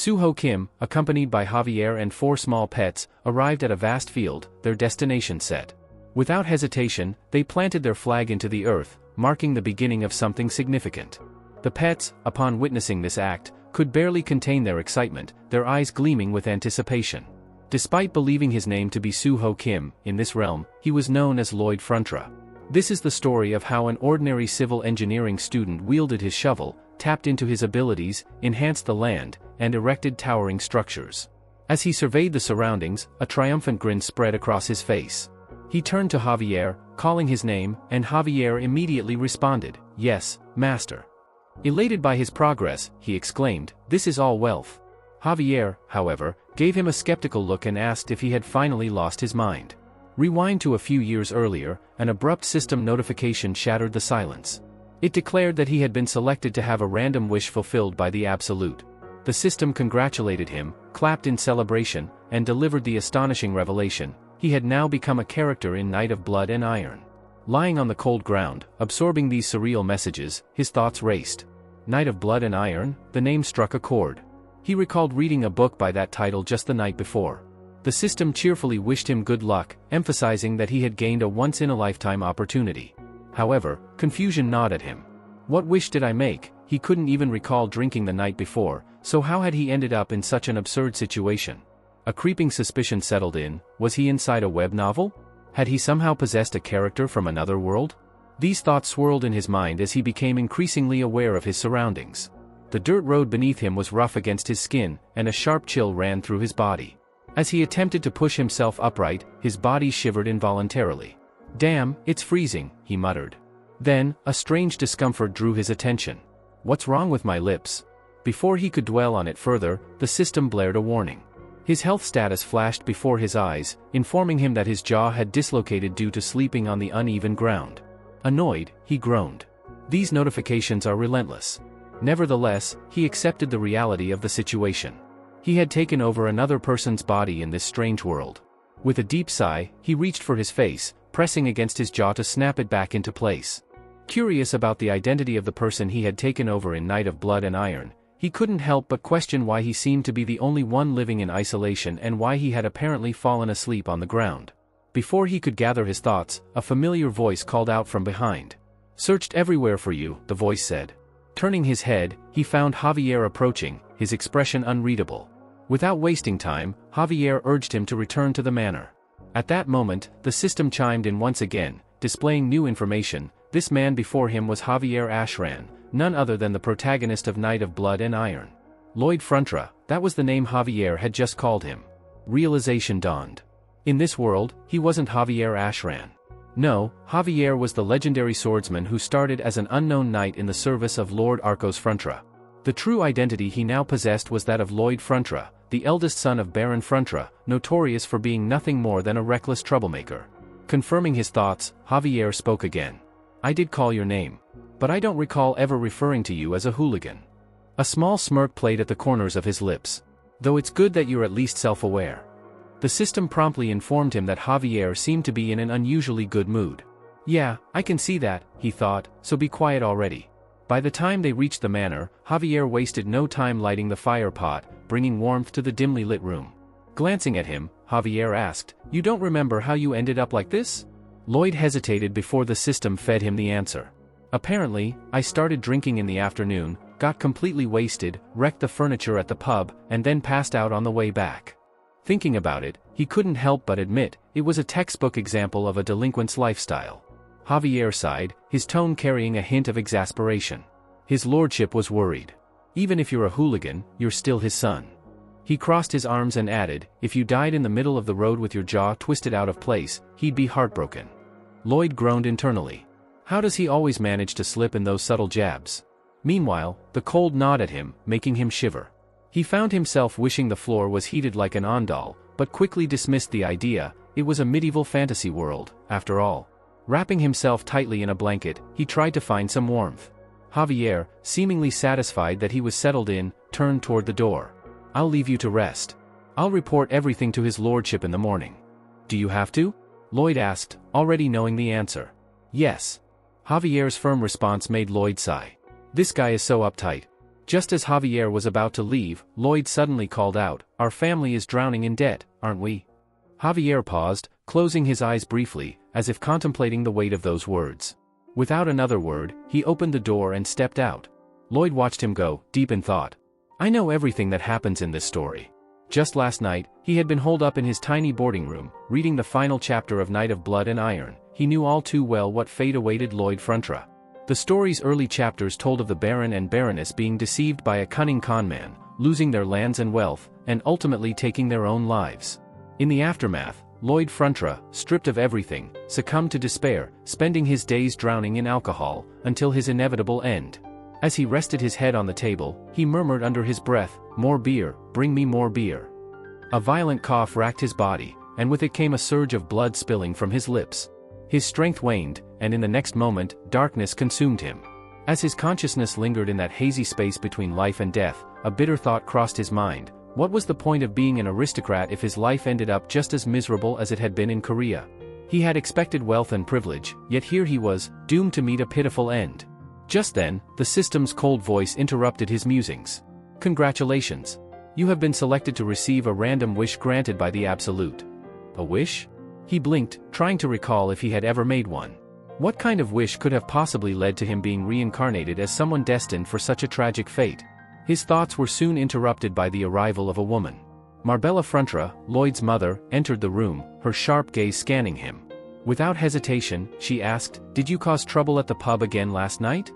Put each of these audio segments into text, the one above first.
Suho Kim, accompanied by Javier and 4 small pets, arrived at a vast field, their destination set. Without hesitation, they planted their flag into the earth, marking the beginning of something significant. The pets, upon witnessing this act, could barely contain their excitement, their eyes gleaming with anticipation. Despite believing his name to be Suho Kim, in this realm, he was known as Lloyd Frontra. This is the story of how an ordinary civil engineering student wielded his shovel, tapped into his abilities, enhanced the land, and erected towering structures. As he surveyed the surroundings, a triumphant grin spread across his face. He turned to Javier, calling his name, and Javier immediately responded, "Yes, master." Elated by his progress, he exclaimed, "This is all wealth." Javier, however, gave him a skeptical look and asked if he had finally lost his mind. Rewind to a few years earlier, an abrupt system notification shattered the silence. It declared that he had been selected to have a random wish fulfilled by the Absolute. The system congratulated him, clapped in celebration, and delivered the astonishing revelation: he had now become a character in Knight of Blood and Iron. Lying on the cold ground, absorbing these surreal messages, his thoughts raced. Knight of Blood and Iron, the name struck a chord. He recalled reading a book by that title just the night before. The system cheerfully wished him good luck, emphasizing that he had gained a once-in-a-lifetime opportunity. However, confusion gnawed at him. What wish did I make? He couldn't even recall drinking the night before, so how had he ended up in such an absurd situation? A creeping suspicion settled in: was he inside a web novel? Had he somehow possessed a character from another world? These thoughts swirled in his mind as he became increasingly aware of his surroundings. The dirt road beneath him was rough against his skin, and a sharp chill ran through his body. As he attempted to push himself upright, his body shivered involuntarily. "Damn, it's freezing," he muttered. Then, a strange discomfort drew his attention. "What's wrong with my lips?" Before he could dwell on it further, the system blared a warning. His health status flashed before his eyes, informing him that his jaw had dislocated due to sleeping on the uneven ground. Annoyed, he groaned. These notifications are relentless. Nevertheless, he accepted the reality of the situation. He had taken over another person's body in this strange world. With a deep sigh, he reached for his face, pressing against his jaw to snap it back into place. Curious about the identity of the person he had taken over in Knight of Blood and Iron, he couldn't help but question why he seemed to be the only one living in isolation and why he had apparently fallen asleep on the ground. Before he could gather his thoughts, a familiar voice called out from behind. "Searched everywhere for you," the voice said. Turning his head, he found Javier approaching, his expression unreadable. Without wasting time, Javier urged him to return to the manor. At that moment, the system chimed in once again, displaying new information. This man before him was Javier Ashran, none other than the protagonist of Knight of Blood and Iron. Lloyd Frontra, that was the name Javier had just called him. Realization dawned. In this world, he wasn't Javier Ashran. No, Javier was the legendary swordsman who started as an unknown knight in the service of Lord Arcos Frontra. The true identity he now possessed was that of Lloyd Frontra, the eldest son of Baron Frontra, notorious for being nothing more than a reckless troublemaker. Confirming his thoughts, Javier spoke again. "I did call your name. But I don't recall ever referring to you as a hooligan." A small smirk played at the corners of his lips. "Though it's good that you're at least self-aware." The system promptly informed him that Javier seemed to be in an unusually good mood. "Yeah, I can see that," he thought, "so be quiet already." By the time they reached the manor, Javier wasted no time lighting the fire pot, bringing warmth to the dimly lit room. Glancing at him, Javier asked, "You don't remember how you ended up like this?" Lloyd hesitated before the system fed him the answer. "Apparently, I started drinking in the afternoon, got completely wasted, wrecked the furniture at the pub, and then passed out on the way back." Thinking about it, he couldn't help but admit, it was a textbook example of a delinquent's lifestyle. Javier sighed, his tone carrying a hint of exasperation. His lordship was worried. "Even if you're a hooligan, you're still his son." He crossed his arms and added, "If you died in the middle of the road with your jaw twisted out of place, he'd be heartbroken." Lloyd groaned internally. How does he always manage to slip in those subtle jabs? Meanwhile, the cold gnawed at him, making him shiver. He found himself wishing the floor was heated like an ondal, but quickly dismissed the idea. It was a medieval fantasy world, after all. Wrapping himself tightly in a blanket, he tried to find some warmth. Javier, seemingly satisfied that he was settled in, turned toward the door. "I'll leave you to rest. I'll report everything to his lordship in the morning." "Do you have to?" Lloyd asked, already knowing the answer. "Yes." Javier's firm response made Lloyd sigh. This guy is so uptight. Just as Javier was about to leave, Lloyd suddenly called out, "Our family is drowning in debt, aren't we?" Javier paused, closing his eyes briefly, as if contemplating the weight of those words. Without another word, he opened the door and stepped out. Lloyd watched him go, deep in thought. I know everything that happens in this story. Just last night, he had been holed up in his tiny boarding room, reading the final chapter of Night of Blood and Iron. He knew all too well what fate awaited Lloyd Frontra. The story's early chapters told of the Baron and Baroness being deceived by a cunning conman, losing their lands and wealth, and ultimately taking their own lives. In the aftermath, Lloyd Frontra, stripped of everything, succumbed to despair, spending his days drowning in alcohol, until his inevitable end. As he rested his head on the table, he murmured under his breath, "More beer, bring me more beer." A violent cough racked his body, and with it came a surge of blood spilling from his lips. His strength waned, and in the next moment, darkness consumed him. As his consciousness lingered in that hazy space between life and death, a bitter thought crossed his mind. What was the point of being an aristocrat if his life ended up just as miserable as it had been in Korea? He had expected wealth and privilege, yet here he was, doomed to meet a pitiful end. Just then, the system's cold voice interrupted his musings. "Congratulations. You have been selected to receive a random wish granted by the Absolute." A wish? He blinked, trying to recall if he had ever made one. What kind of wish could have possibly led to him being reincarnated as someone destined for such a tragic fate? His thoughts were soon interrupted by the arrival of a woman. Marbella Frontra, Lloyd's mother, entered the room, her sharp gaze scanning him. Without hesitation, she asked, "Did you cause trouble at the pub again last night?"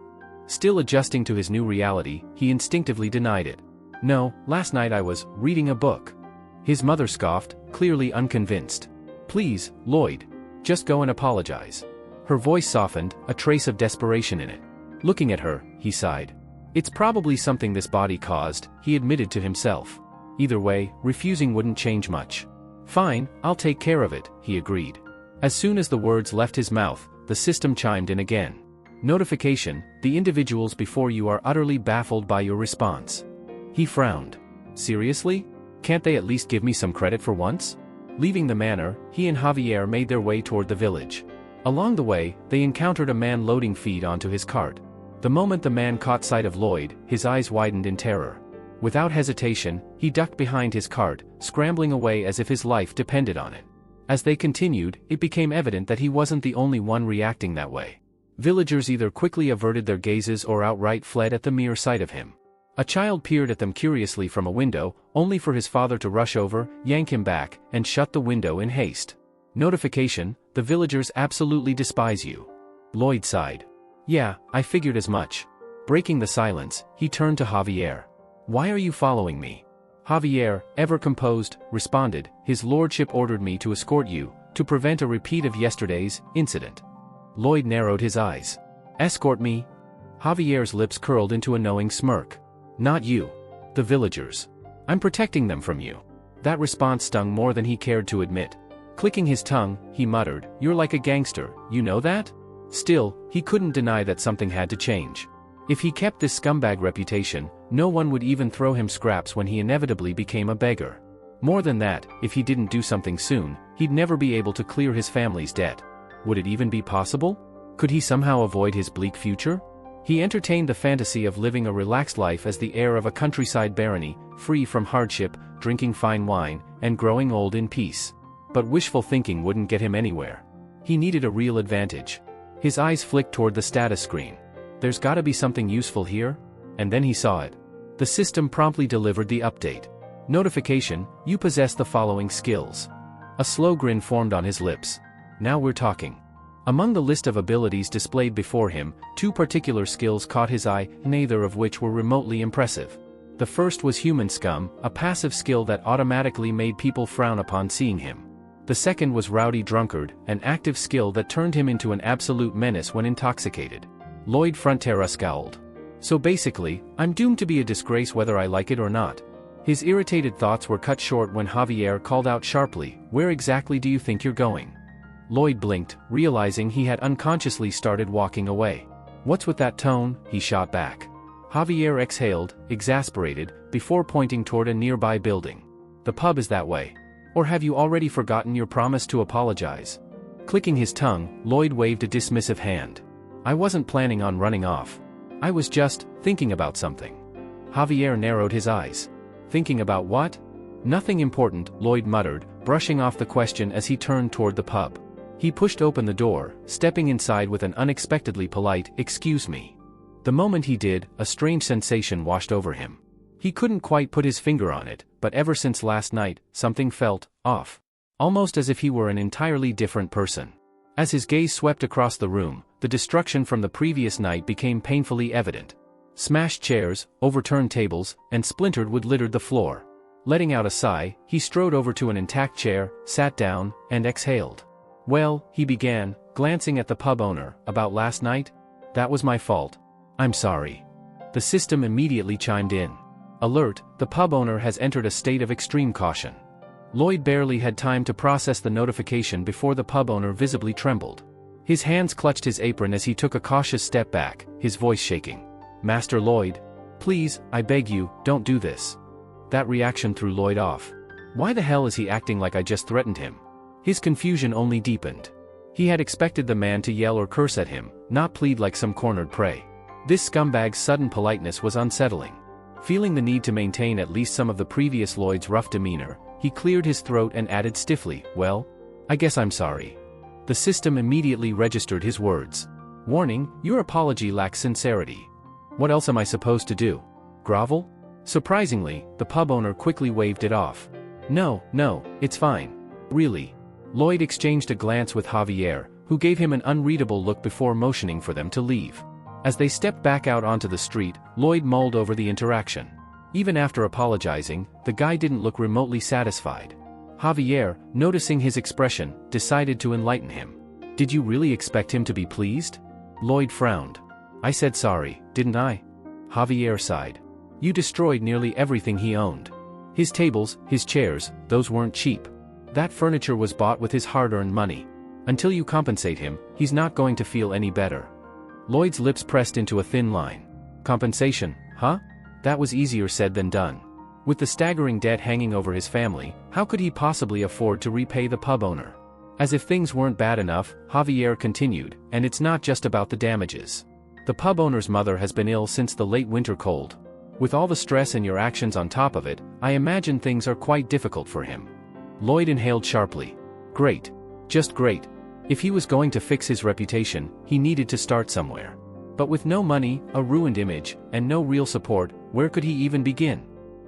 Still adjusting to his new reality, he instinctively denied it. "No, last night I was reading a book." His mother scoffed, clearly unconvinced. "Please, Lloyd. Just go and apologize." Her voice softened, a trace of desperation in it. Looking at her, he sighed. "It's probably something this body caused," he admitted to himself. Either way, refusing wouldn't change much. "Fine, I'll take care of it," he agreed. As soon as the words left his mouth, the system chimed in again. "Notification, the individuals before you are utterly baffled by your response." He frowned. "Seriously? Can't they at least give me some credit for once?" Leaving the manor, he and Javier made their way toward the village. Along the way, they encountered a man loading feed onto his cart. The moment the man caught sight of Lloyd, his eyes widened in terror. Without hesitation, he ducked behind his cart, scrambling away as if his life depended on it. As they continued, it became evident that he wasn't the only one reacting that way. Villagers either quickly averted their gazes or outright fled at the mere sight of him. A child peered at them curiously from a window, only for his father to rush over, yank him back, and shut the window in haste. Notification, the villagers absolutely despise you. Lloyd sighed. "Yeah, I figured as much." Breaking the silence, he turned to Javier. "Why are you following me?" Javier, ever composed, responded, "His lordship ordered me to escort you, to prevent a repeat of yesterday's incident." Lloyd narrowed his eyes. "Escort me?" Javier's lips curled into a knowing smirk. "Not you. The villagers. I'm protecting them from you." That response stung more than he cared to admit. Clicking his tongue, he muttered, "You're like a gangster, you know that?" Still, he couldn't deny that something had to change. If he kept this scumbag reputation, no one would even throw him scraps when he inevitably became a beggar. More than that, if he didn't do something soon, he'd never be able to clear his family's debt. Would it even be possible? Could he somehow avoid his bleak future? He entertained the fantasy of living a relaxed life as the heir of a countryside barony, free from hardship, drinking fine wine, and growing old in peace. But wishful thinking wouldn't get him anywhere. He needed a real advantage. His eyes flicked toward the status screen. There's gotta be something useful here? And then he saw it. The system promptly delivered the update. Notification, you possess the following skills. A slow grin formed on his lips. Now we're talking. Among the list of abilities displayed before him, two particular skills caught his eye, neither of which were remotely impressive. The first was Human Scum, a passive skill that automatically made people frown upon seeing him. The second was Rowdy Drunkard, an active skill that turned him into an absolute menace when intoxicated. Lloyd Frontera scowled. So basically, I'm doomed to be a disgrace whether I like it or not. His irritated thoughts were cut short when Javier called out sharply, "Where exactly do you think you're going?" Lloyd blinked, realizing he had unconsciously started walking away. "What's with that tone?" he shot back. Javier exhaled, exasperated, before pointing toward a nearby building. "The pub is that way. Or have you already forgotten your promise to apologize?" Clicking his tongue, Lloyd waved a dismissive hand. "I wasn't planning on running off. I was just thinking about something." Javier narrowed his eyes. Thinking about what? Nothing important, Lloyd muttered, brushing off the question as he turned toward the pub. He pushed open the door, stepping inside with an unexpectedly polite, "Excuse me." The moment he did, a strange sensation washed over him. He couldn't quite put his finger on it, but ever since last night, something felt off. Almost as if he were an entirely different person. As his gaze swept across the room, the destruction from the previous night became painfully evident. Smashed chairs, overturned tables, and splintered wood littered the floor. Letting out a sigh, he strode over to an intact chair, sat down, and exhaled. "Well," he began, glancing at the pub owner, "about last night? That was my fault. I'm sorry." The system immediately chimed in. Alert, the pub owner has entered a state of extreme caution. Lloyd barely had time to process the notification before the pub owner visibly trembled. His hands clutched his apron as he took a cautious step back, his voice shaking. "Master Lloyd, please, I beg you, don't do this." That reaction threw Lloyd off. Why the hell is he acting like I just threatened him? His confusion only deepened. He had expected the man to yell or curse at him, not plead like some cornered prey. This scumbag's sudden politeness was unsettling. Feeling the need to maintain at least some of the previous Lloyd's rough demeanor, he cleared his throat and added stiffly, "Well, I guess I'm sorry." The system immediately registered his words. "Warning, your apology lacks sincerity." What else am I supposed to do? Grovel? Surprisingly, the pub owner quickly waved it off. No, it's fine. Really." Lloyd exchanged a glance with Javier, who gave him an unreadable look before motioning for them to leave. As they stepped back out onto the street, Lloyd mulled over the interaction. Even after apologizing, the guy didn't look remotely satisfied. Javier, noticing his expression, decided to enlighten him. "Did you really expect him to be pleased?" Lloyd frowned. "I said sorry, didn't I?" Javier sighed. "You destroyed nearly everything he owned. His tables, his chairs, those weren't cheap. That furniture was bought with his hard-earned money. Until you compensate him, he's not going to feel any better." Lloyd's lips pressed into a thin line. "Compensation, huh?" That was easier said than done. With the staggering debt hanging over his family, how could he possibly afford to repay the pub owner? As if things weren't bad enough, Javier continued, "And it's not just about the damages. The pub owner's mother has been ill since the late winter cold. With all the stress and your actions on top of it, I imagine things are quite difficult for him." Lloyd inhaled sharply. Great. Just great. If he was going to fix his reputation, he needed to start somewhere. But with no money, a ruined image, and no real support, where could he even begin?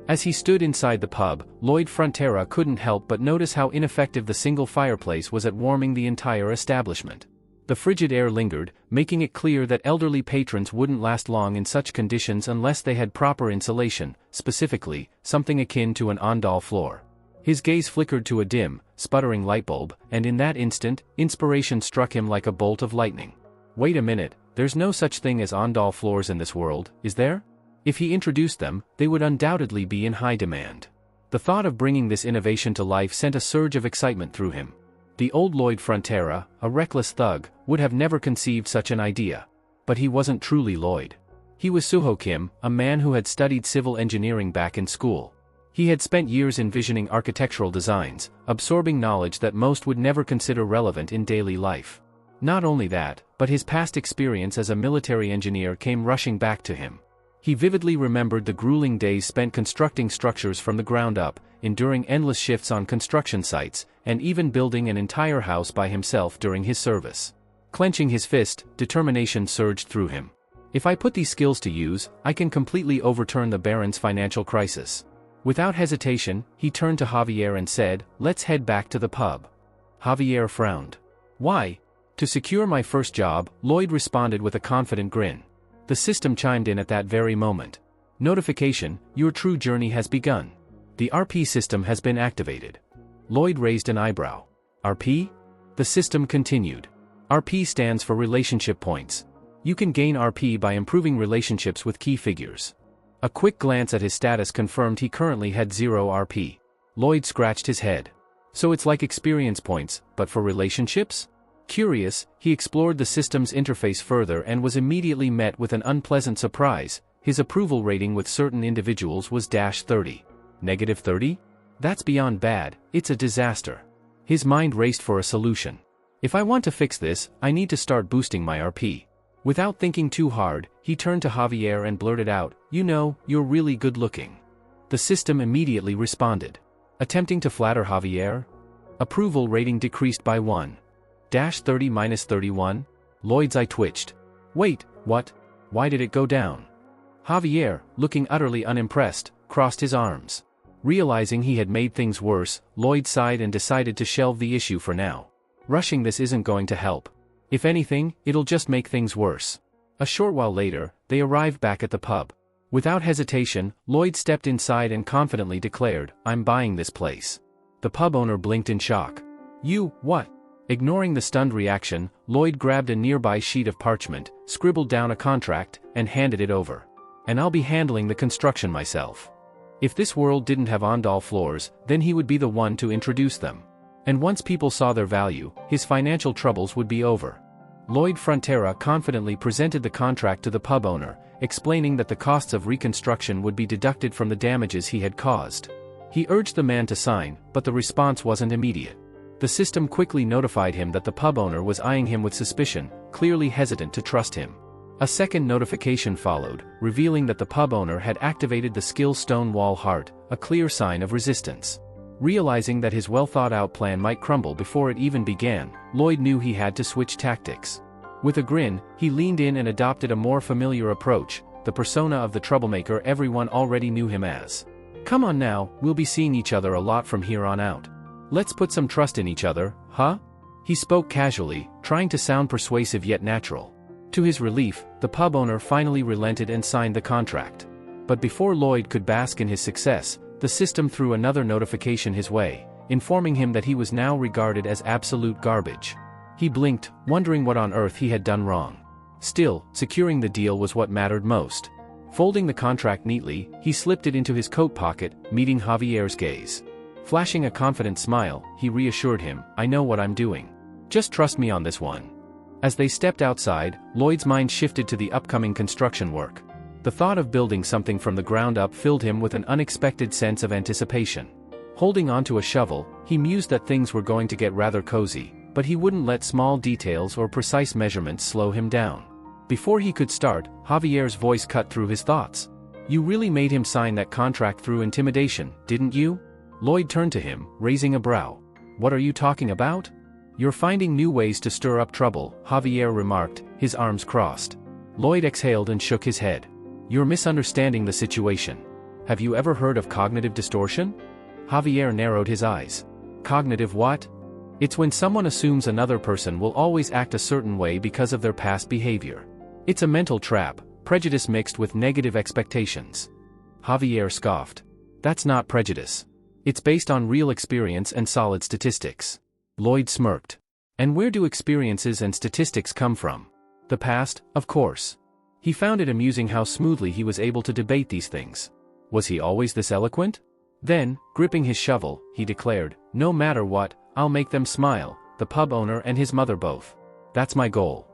As he stood inside the pub, Lloyd Frontera couldn't help but notice how ineffective the single fireplace was at warming the entire establishment. The frigid air lingered, making it clear that elderly patrons wouldn't last long in such conditions unless they had proper insulation, specifically, something akin to an ondal floor. His gaze flickered to a dim, sputtering light bulb, and in that instant, inspiration struck him like a bolt of lightning. Wait a minute, there's no such thing as ondal floors in this world, is there? If he introduced them, they would undoubtedly be in high demand. The thought of bringing this innovation to life sent a surge of excitement through him. The old Lloyd Frontera, a reckless thug, would have never conceived such an idea. But he wasn't truly Lloyd. He was Suho Kim, a man who had studied civil engineering back in school. He had spent years envisioning architectural designs, absorbing knowledge that most would never consider relevant in daily life. Not only that, but his past experience as a military engineer came rushing back to him. He vividly remembered the grueling days spent constructing structures from the ground up, enduring endless shifts on construction sites, and even building an entire house by himself during his service. Clenching his fist, determination surged through him. "If I put these skills to use, I can completely overturn the Baron's financial crisis." Without hesitation, he turned to Javier and said, "Let's head back to the pub." Javier frowned. "Why?" "To secure my first job," Lloyd responded with a confident grin. The system chimed in at that very moment. "Notification, your true journey has begun. The RP system has been activated." Lloyd raised an eyebrow. "RP?" The system continued. "RP stands for relationship points. You can gain RP by improving relationships with key figures." A quick glance at his status confirmed he currently had 0 RP. Lloyd scratched his head. "So it's like experience points, but for relationships?" Curious, he explored the system's interface further and was immediately met with an unpleasant surprise. His approval rating with certain individuals was -30. -30? That's beyond bad, it's a disaster. His mind raced for a solution. "If I want to fix this, I need to start boosting my RP. Without thinking too hard, he turned to Javier and blurted out, "You know, you're really good looking." The system immediately responded. Attempting to flatter Javier? Approval rating decreased by 1-30-31? Lloyd's eye twitched. Wait, what? Why did it go down? Javier, looking utterly unimpressed, crossed his arms. Realizing he had made things worse, Lloyd sighed and decided to shelve the issue for now. Rushing this isn't going to help. If anything, it'll just make things worse. A short while later, they arrived back at the pub. Without hesitation, Lloyd stepped inside and confidently declared, "I'm buying this place." The pub owner blinked in shock. "You, what?" Ignoring the stunned reaction, Lloyd grabbed a nearby sheet of parchment, scribbled down a contract, and handed it over. "And I'll be handling the construction myself." If this world didn't have ondal floors, then he would be the one to introduce them. And once people saw their value, his financial troubles would be over. Lloyd Frontera confidently presented the contract to the pub owner, explaining that the costs of reconstruction would be deducted from the damages he had caused. He urged the man to sign, but the response wasn't immediate. The system quickly notified him that the pub owner was eyeing him with suspicion, clearly hesitant to trust him. A second notification followed, revealing that the pub owner had activated the skill stone wall heart, a clear sign of resistance. Realizing that his well-thought-out plan might crumble before it even began, Lloyd knew he had to switch tactics. With a grin, he leaned in and adopted a more familiar approach, the persona of the troublemaker everyone already knew him as. "Come on now, we'll be seeing each other a lot from here on out. Let's put some trust in each other, huh?" He spoke casually, trying to sound persuasive yet natural. To his relief, the pub owner finally relented and signed the contract. But before Lloyd could bask in his success, the system threw another notification his way, informing him that he was now regarded as absolute garbage. He blinked, wondering what on earth he had done wrong. Still, securing the deal was what mattered most. Folding the contract neatly, he slipped it into his coat pocket, meeting Javier's gaze. Flashing a confident smile, he reassured him, "I know what I'm doing. Just trust me on this one." As they stepped outside, Lloyd's mind shifted to the upcoming construction work. The thought of building something from the ground up filled him with an unexpected sense of anticipation. Holding onto a shovel, he mused that things were going to get rather cozy, but he wouldn't let small details or precise measurements slow him down. Before he could start, Javier's voice cut through his thoughts. "You really made him sign that contract through intimidation, didn't you?" Lloyd turned to him, raising a brow. "What are you talking about?" "You're finding new ways to stir up trouble," Javier remarked, his arms crossed. Lloyd exhaled and shook his head. "You're misunderstanding the situation. Have you ever heard of cognitive distortion?" Javier narrowed his eyes. "Cognitive what?" "It's when someone assumes another person will always act a certain way because of their past behavior. It's a mental trap, prejudice mixed with negative expectations." Javier scoffed. "That's not prejudice. It's based on real experience and solid statistics." Lloyd smirked. "And where do experiences and statistics come from?" "The past, of course." He found it amusing how smoothly he was able to debate these things. Was he always this eloquent? Then, gripping his shovel, he declared, "No matter what, I'll make them smile, the pub owner and his mother both. That's my goal."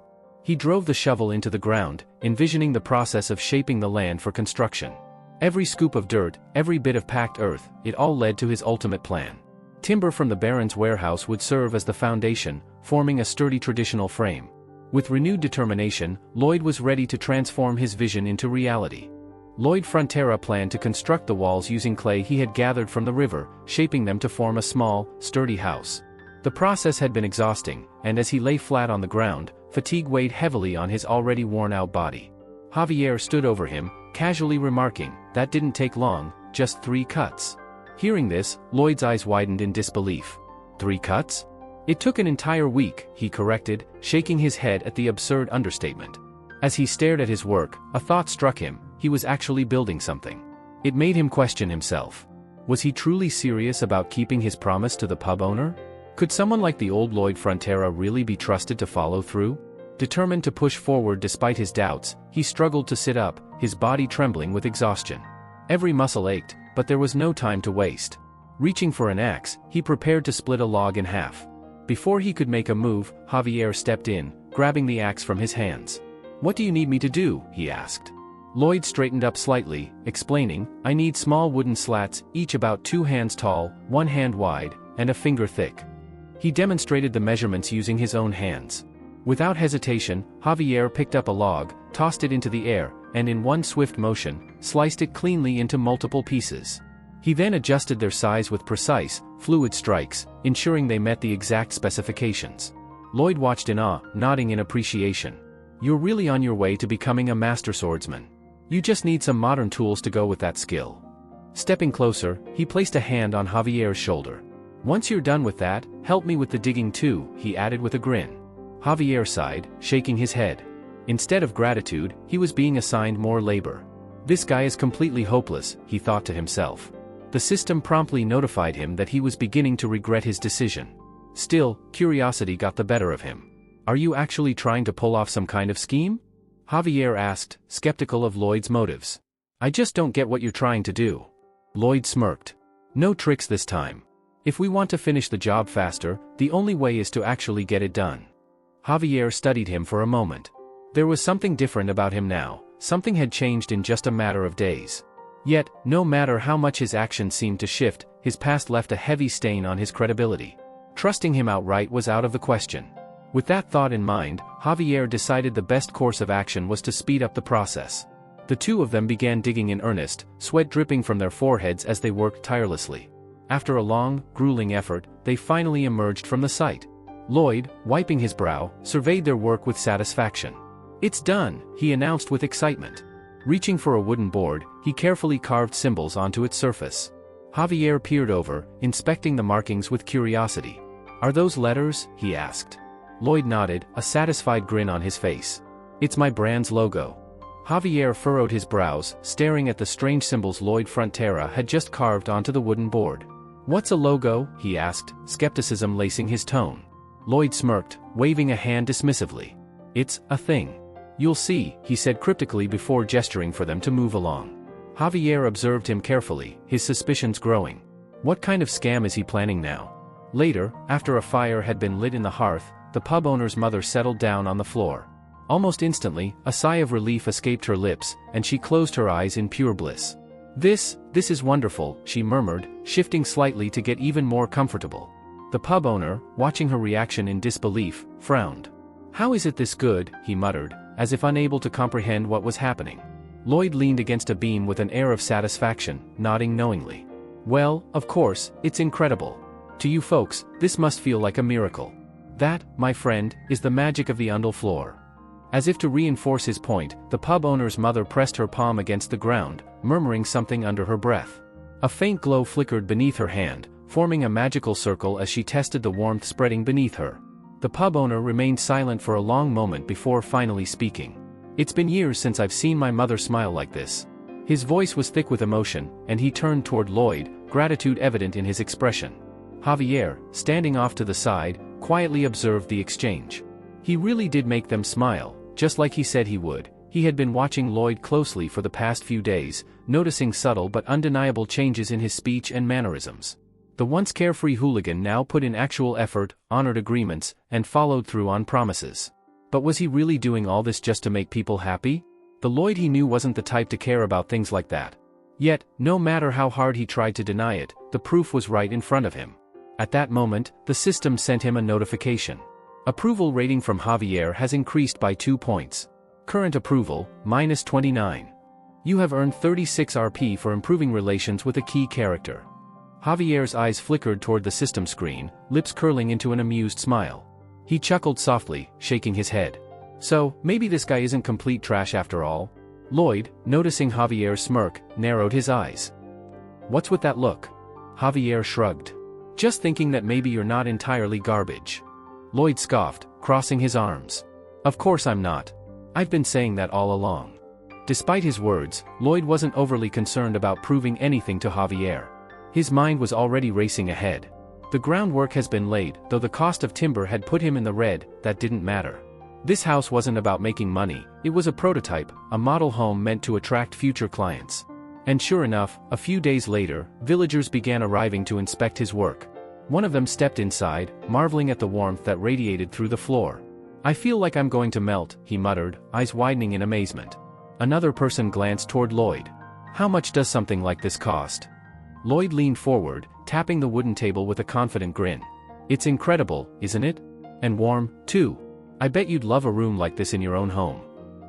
He drove the shovel into the ground, envisioning the process of shaping the land for construction. Every scoop of dirt, every bit of packed earth, it all led to his ultimate plan. Timber from the Baron's warehouse would serve as the foundation, forming a sturdy traditional frame. With renewed determination, Lloyd was ready to transform his vision into reality. Lloyd Frontera planned to construct the walls using clay he had gathered from the river, shaping them to form a small, sturdy house. The process had been exhausting, and as he lay flat on the ground, fatigue weighed heavily on his already worn-out body. Javier stood over him, casually remarking, "That didn't take long, just 3 cuts." Hearing this, Lloyd's eyes widened in disbelief. 3 cuts? "It took an entire week," he corrected, shaking his head at the absurd understatement. As he stared at his work, a thought struck him: he was actually building something. It made him question himself. Was he truly serious about keeping his promise to the pub owner? Could someone like the old Lloyd Frontera really be trusted to follow through? Determined to push forward despite his doubts, he struggled to sit up, his body trembling with exhaustion. Every muscle ached, but there was no time to waste. Reaching for an axe, he prepared to split a log in half. Before he could make a move, Javier stepped in, grabbing the axe from his hands. "What do you need me to do?" he asked. Lloyd straightened up slightly, explaining, "I need small wooden slats, each about 2 hands tall, 1 hand wide, and a finger thick." He demonstrated the measurements using his own hands. Without hesitation, Javier picked up a log, tossed it into the air, and in one swift motion, sliced it cleanly into multiple pieces. He then adjusted their size with precise, fluid strikes, ensuring they met the exact specifications. Lloyd watched in awe, nodding in appreciation. You're really on your way to becoming a master swordsman. You just need some modern tools to go with that skill. Stepping closer, he placed a hand on Javier's shoulder. Once you're done with that, help me with the digging too, he added with a grin. Javier sighed, shaking his head. Instead of gratitude, he was being assigned more labor. This guy is completely hopeless, he thought to himself. The system promptly notified him that he was beginning to regret his decision. Still, curiosity got the better of him. Are you actually trying to pull off some kind of scheme? Javier asked, skeptical of Lloyd's motives. I just don't get what you're trying to do. Lloyd smirked. No tricks this time. If we want to finish the job faster, the only way is to actually get it done. Javier studied him for a moment. There was something different about him now, something had changed in just a matter of days. Yet, no matter how much his actions seemed to shift, his past left a heavy stain on his credibility. Trusting him outright was out of the question. With that thought in mind, Javier decided the best course of action was to speed up the process. The two of them began digging in earnest, sweat dripping from their foreheads as they worked tirelessly. After a long, grueling effort, they finally emerged from the site. Lloyd, wiping his brow, surveyed their work with satisfaction. It's done, he announced with excitement. Reaching for a wooden board, he carefully carved symbols onto its surface. Javier peered over, inspecting the markings with curiosity. Are those letters? He asked. Lloyd nodded, a satisfied grin on his face. It's my brand's logo. Javier furrowed his brows, staring at the strange symbols Lloyd Frontera had just carved onto the wooden board. What's a logo? He asked, skepticism lacing his tone. Lloyd smirked, waving a hand dismissively. It's a thing. You'll see, he said cryptically before gesturing for them to move along. Javier observed him carefully, his suspicions growing. What kind of scam is he planning now? Later, after a fire had been lit in the hearth, the pub owner's mother settled down on the floor. Almost instantly, a sigh of relief escaped her lips, and she closed her eyes in pure bliss. This is wonderful, she murmured, shifting slightly to get even more comfortable. The pub owner, watching her reaction in disbelief, frowned. How is it this good? He muttered, as if unable to comprehend what was happening. Lloyd leaned against a beam with an air of satisfaction, nodding knowingly. Well, of course, it's incredible. To you folks, this must feel like a miracle. That, my friend, is the magic of the undle floor. As if to reinforce his point, the pub owner's mother pressed her palm against the ground, murmuring something under her breath. A faint glow flickered beneath her hand, forming a magical circle as she tested the warmth spreading beneath her. The pub owner remained silent for a long moment before finally speaking. It's been years since I've seen my mother smile like this. His voice was thick with emotion, and he turned toward Lloyd, gratitude evident in his expression. Javier, standing off to the side, quietly observed the exchange. He really did make them smile, just like he said he would. He had been watching Lloyd closely for the past few days, noticing subtle but undeniable changes in his speech and mannerisms. The once carefree hooligan now put in actual effort, honored agreements, and followed through on promises. But was he really doing all this just to make people happy? The Lloyd he knew wasn't the type to care about things like that. Yet, no matter how hard he tried to deny it, the proof was right in front of him. At that moment, the system sent him a notification. Approval rating from Javier has increased by 2 points. Current approval, -29. You have earned 36 RP for improving relations with a key character. Javier's eyes flickered toward the system screen, lips curling into an amused smile. He chuckled softly, shaking his head. So, maybe this guy isn't complete trash after all? Lloyd, noticing Javier's smirk, narrowed his eyes. What's with that look? Javier shrugged. Just thinking that maybe you're not entirely garbage. Lloyd scoffed, crossing his arms. Of course I'm not. I've been saying that all along. Despite his words, Lloyd wasn't overly concerned about proving anything to Javier. His mind was already racing ahead. The groundwork has been laid, though the cost of timber had put him in the red, that didn't matter. This house wasn't about making money, it was a prototype, a model home meant to attract future clients. And sure enough, a few days later, villagers began arriving to inspect his work. One of them stepped inside, marveling at the warmth that radiated through the floor. I feel like I'm going to melt, he muttered, eyes widening in amazement. Another person glanced toward Lloyd. How much does something like this cost? Lloyd leaned forward, tapping the wooden table with a confident grin. It's incredible, isn't it? And warm, too. I bet you'd love a room like this in your own home.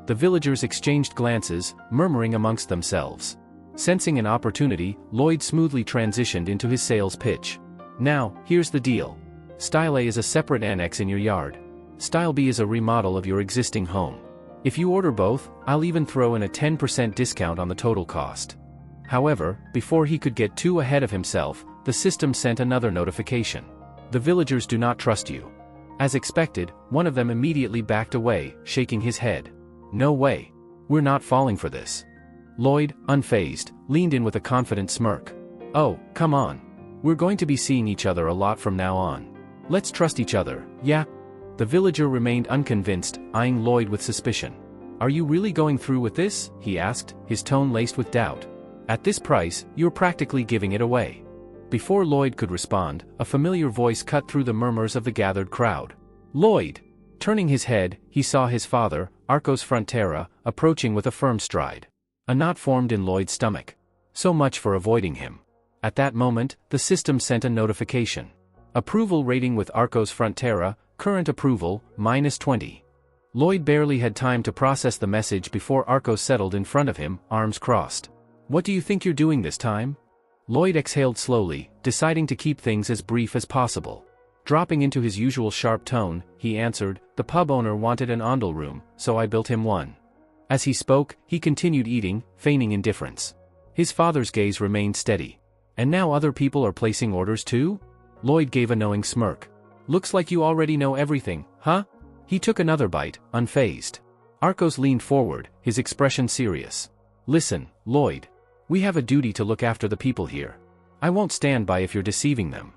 The villagers exchanged glances, murmuring amongst themselves. Sensing an opportunity, Lloyd smoothly transitioned into his sales pitch. Now, here's the deal. Style A is a separate annex in your yard. Style B is a remodel of your existing home. If you order both, I'll even throw in a 10% discount on the total cost. However, before he could get too ahead of himself, the system sent another notification. The villagers do not trust you. As expected, one of them immediately backed away, shaking his head. No way. We're not falling for this. Lloyd, unfazed, leaned in with a confident smirk. Oh, come on. We're going to be seeing each other a lot from now on. Let's trust each other, yeah? The villager remained unconvinced, eyeing Lloyd with suspicion. Are you really going through with this? He asked, his tone laced with doubt. At this price, you're practically giving it away. Before Lloyd could respond, a familiar voice cut through the murmurs of the gathered crowd. Lloyd! Turning his head, he saw his father, Arcos Frontera, approaching with a firm stride. A knot formed in Lloyd's stomach. So much for avoiding him. At that moment, the system sent a notification. Approval rating with Arcos Frontera, current approval, -20. Lloyd barely had time to process the message before Arcos settled in front of him, arms crossed. What do you think you're doing this time? Lloyd exhaled slowly, deciding to keep things as brief as possible. Dropping into his usual sharp tone, he answered, the pub owner wanted an ondel room, so I built him one. As he spoke, he continued eating, feigning indifference. His father's gaze remained steady. And now other people are placing orders too? Lloyd gave a knowing smirk. Looks like you already know everything, huh? He took another bite, unfazed. Arcos leaned forward, his expression serious. Listen, Lloyd. We have a duty to look after the people here. I won't stand by if you're deceiving them.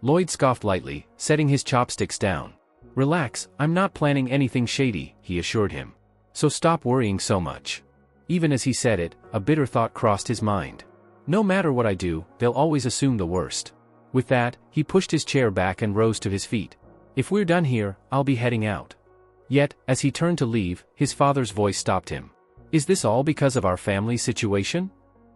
Lloyd scoffed lightly, setting his chopsticks down. Relax, I'm not planning anything shady, he assured him. So stop worrying so much. Even as he said it, a bitter thought crossed his mind. No matter what I do, they'll always assume the worst. With that, he pushed his chair back and rose to his feet. If we're done here, I'll be heading out. Yet, as he turned to leave, his father's voice stopped him. Is this all because of our family situation?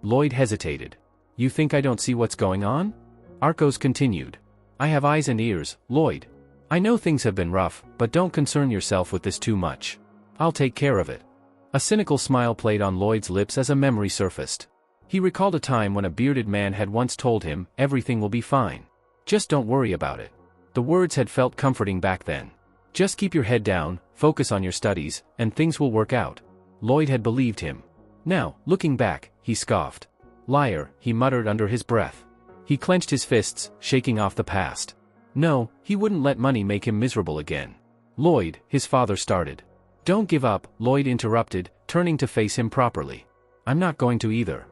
Lloyd hesitated. You think I don't see what's going on? Arcos continued. I have eyes and ears, Lloyd. I know things have been rough, but don't concern yourself with this too much. I'll take care of it. A cynical smile played on Lloyd's lips as a memory surfaced. He recalled a time when a bearded man had once told him, everything will be fine. Just don't worry about it. The words had felt comforting back then. Just keep your head down, focus on your studies, and things will work out. Lloyd had believed him. Now, looking back, he scoffed. Liar, he muttered under his breath. He clenched his fists, shaking off the past. No, he wouldn't let money make him miserable again. Lloyd, his father started. Don't give up, Lloyd interrupted, turning to face him properly. I'm not going to either.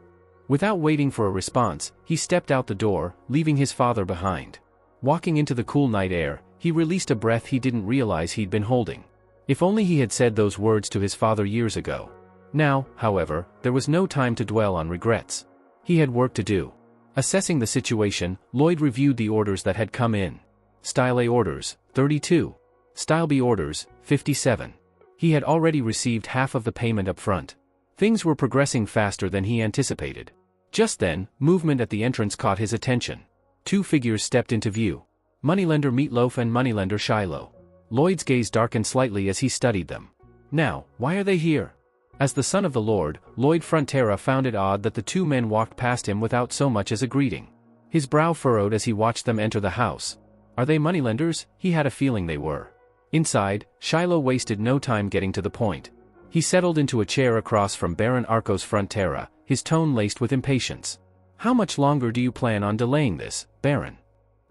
Without waiting for a response, he stepped out the door, leaving his father behind. Walking into the cool night air, he released a breath he didn't realize he'd been holding. If only he had said those words to his father years ago. Now, however, there was no time to dwell on regrets. He had work to do. Assessing the situation, Lloyd reviewed the orders that had come in. Style A orders, 32. Style B orders, 57. He had already received half of the payment up front. Things were progressing faster than he anticipated. Just then, movement at the entrance caught his attention. Two figures stepped into view. Moneylender Meatloaf and Moneylender Shiloh. Lloyd's gaze darkened slightly as he studied them. Now, why are they here? As the son of the Lord, Lloyd Frontera found it odd that the two men walked past him without so much as a greeting. His brow furrowed as he watched them enter the house. Are they moneylenders? He had a feeling they were. Inside, Shiloh wasted no time getting to the point. He settled into a chair across from Baron Arcos Frontera, his tone laced with impatience. How much longer do you plan on delaying this, Baron?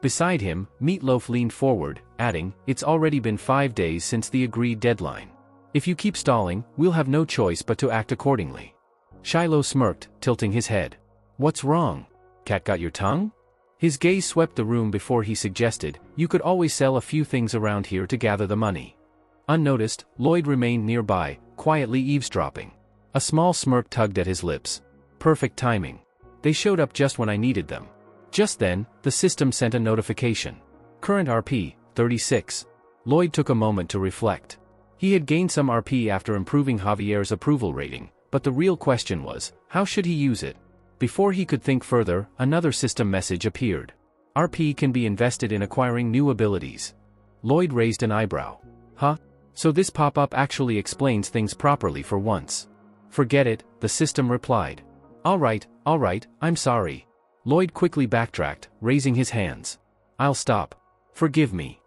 Beside him, Meatloaf leaned forward, adding, it's already been 5 days since the agreed deadline. If you keep stalling, we'll have no choice but to act accordingly. Shiloh smirked, tilting his head. What's wrong? Cat got your tongue? His gaze swept the room before he suggested, you could always sell a few things around here to gather the money. Unnoticed, Lloyd remained nearby, quietly eavesdropping. A small smirk tugged at his lips. Perfect timing. They showed up just when I needed them. Just then, the system sent a notification. Current RP, 36. Lloyd took a moment to reflect. He had gained some RP after improving Javier's approval rating, but the real question was, how should he use it? Before he could think further, another system message appeared. RP can be invested in acquiring new abilities. Lloyd raised an eyebrow. Huh? So this pop-up actually explains things properly for once. Forget it, the system replied. Alright, I'm sorry. Lloyd quickly backtracked, raising his hands. I'll stop. Forgive me.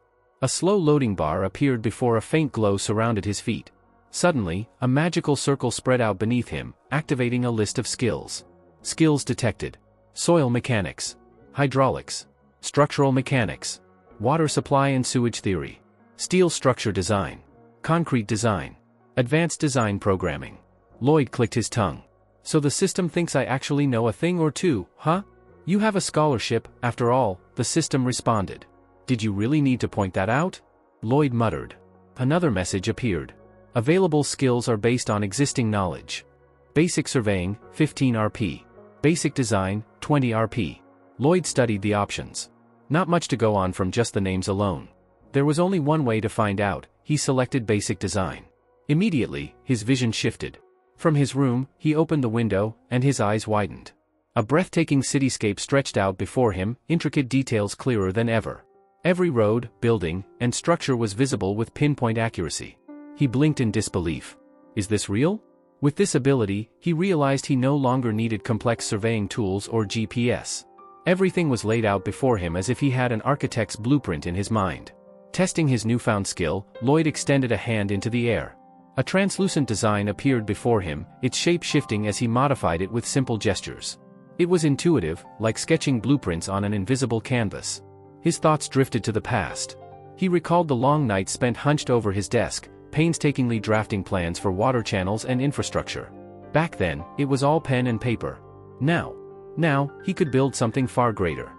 A slow loading bar appeared before a faint glow surrounded his feet. Suddenly, a magical circle spread out beneath him, activating a list of skills. Skills detected. Soil mechanics. Hydraulics. Structural mechanics. Water supply and sewage theory. Steel structure design. Concrete design. Advanced design programming. Lloyd clicked his tongue. So the system thinks I actually know a thing or two, huh? You have a scholarship, after all, the system responded. Did you really need to point that out? Lloyd muttered. Another message appeared. Available skills are based on existing knowledge. Basic surveying, 15 RP. Basic design, 20 RP. Lloyd studied the options. Not much to go on from just the names alone. There was only one way to find out. He selected basic design. Immediately, his vision shifted. From his room, he opened the window, and his eyes widened. A breathtaking cityscape stretched out before him, intricate details clearer than ever. Every road, building, and structure was visible with pinpoint accuracy. He blinked in disbelief. Is this real? With this ability, he realized he no longer needed complex surveying tools or GPS. Everything was laid out before him as if he had an architect's blueprint in his mind. Testing his newfound skill, Lloyd extended a hand into the air. A translucent design appeared before him, its shape shifting as he modified it with simple gestures. It was intuitive, like sketching blueprints on an invisible canvas. His thoughts drifted to the past. He recalled the long nights spent hunched over his desk, painstakingly drafting plans for water channels and infrastructure. Back then, it was all pen and paper. Now, he could build something far greater.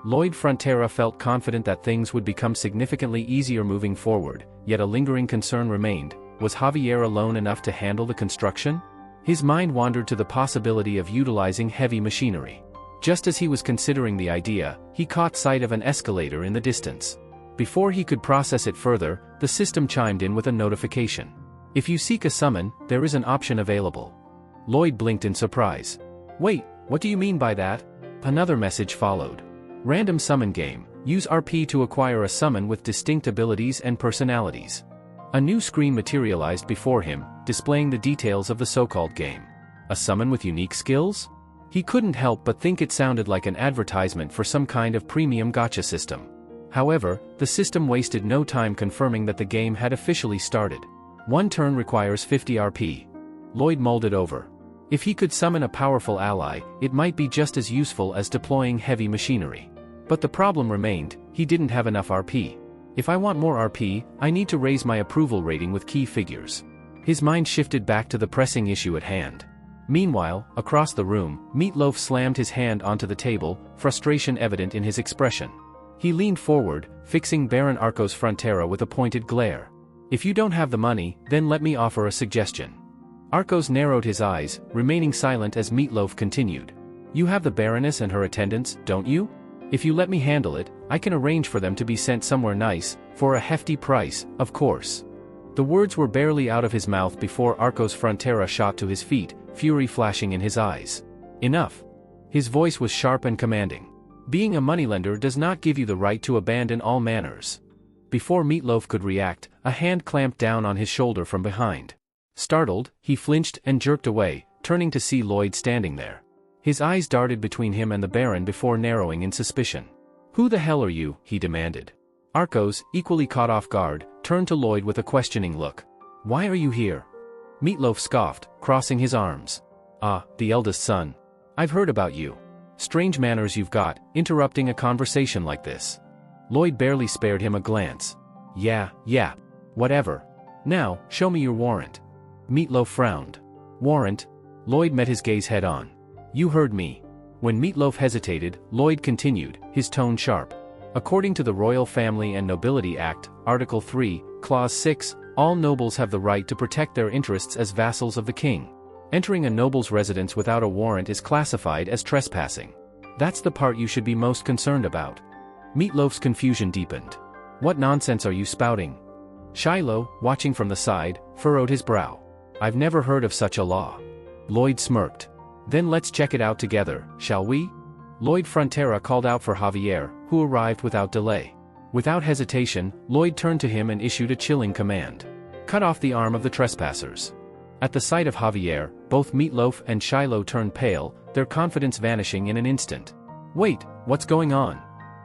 Lloyd Frontera felt confident that things would become significantly easier moving forward, yet a lingering concern remained. Was Javier alone enough to handle the construction? His mind wandered to the possibility of utilizing heavy machinery. Just as he was considering the idea, he caught sight of an escalator in the distance. Before he could process it further, the system chimed in with a notification. If you seek a summon, there is an option available. Lloyd blinked in surprise. Wait, what do you mean by that? Another message followed. Random summon game. Use RP to acquire a summon with distinct abilities and personalities. A new screen materialized before him, displaying the details of the so-called game. A summon with unique skills? He couldn't help but think it sounded like an advertisement for some kind of premium gacha system. However, the system wasted no time confirming that the game had officially started. One turn requires 50 RP. Lloyd mulled it over. If he could summon a powerful ally, it might be just as useful as deploying heavy machinery. But the problem remained, he didn't have enough RP. If I want more RP, I need to raise my approval rating with key figures. His mind shifted back to the pressing issue at hand. Meanwhile, across the room, Meatloaf slammed his hand onto the table, frustration evident in his expression. He leaned forward, fixing Baron Arcos Frontera with a pointed glare. If you don't have the money, then let me offer a suggestion. Arcos narrowed his eyes, remaining silent as Meatloaf continued. You have the Baroness and her attendants, don't you? If you let me handle it, I can arrange for them to be sent somewhere nice, for a hefty price, of course. The words were barely out of his mouth before Arcos Frontera shot to his feet, fury flashing in his eyes. Enough. His voice was sharp and commanding. Being a moneylender does not give you the right to abandon all manners. Before Meatloaf could react, a hand clamped down on his shoulder from behind. Startled, he flinched and jerked away, turning to see Lloyd standing there. His eyes darted between him and the Baron before narrowing in suspicion. Who the hell are you? He demanded. Arcos, equally caught off guard, turned to Lloyd with a questioning look. Why are you here? Meatloaf scoffed, crossing his arms. Ah, the eldest son. I've heard about you. Strange manners you've got, interrupting a conversation like this. Lloyd barely spared him a glance. Yeah, whatever. Now, show me your warrant. Meatloaf frowned. Warrant? Lloyd met his gaze head on. You heard me. When Meatloaf hesitated, Lloyd continued, his tone sharp. According to the Royal Family and Nobility Act, Article 3, Clause 6, all nobles have the right to protect their interests as vassals of the king. Entering a noble's residence without a warrant is classified as trespassing. That's the part you should be most concerned about. Meatloaf's confusion deepened. What nonsense are you spouting? Shiloh, watching from the side, furrowed his brow. I've never heard of such a law. Lloyd smirked. Then let's check it out together, shall we? Lloyd Frontera called out for Javier, who arrived without delay. Without hesitation, Lloyd turned to him and issued a chilling command. Cut off the arm of the trespassers. At the sight of Javier, both Meatloaf and Shiloh turned pale, their confidence vanishing in an instant. Wait, what's going on?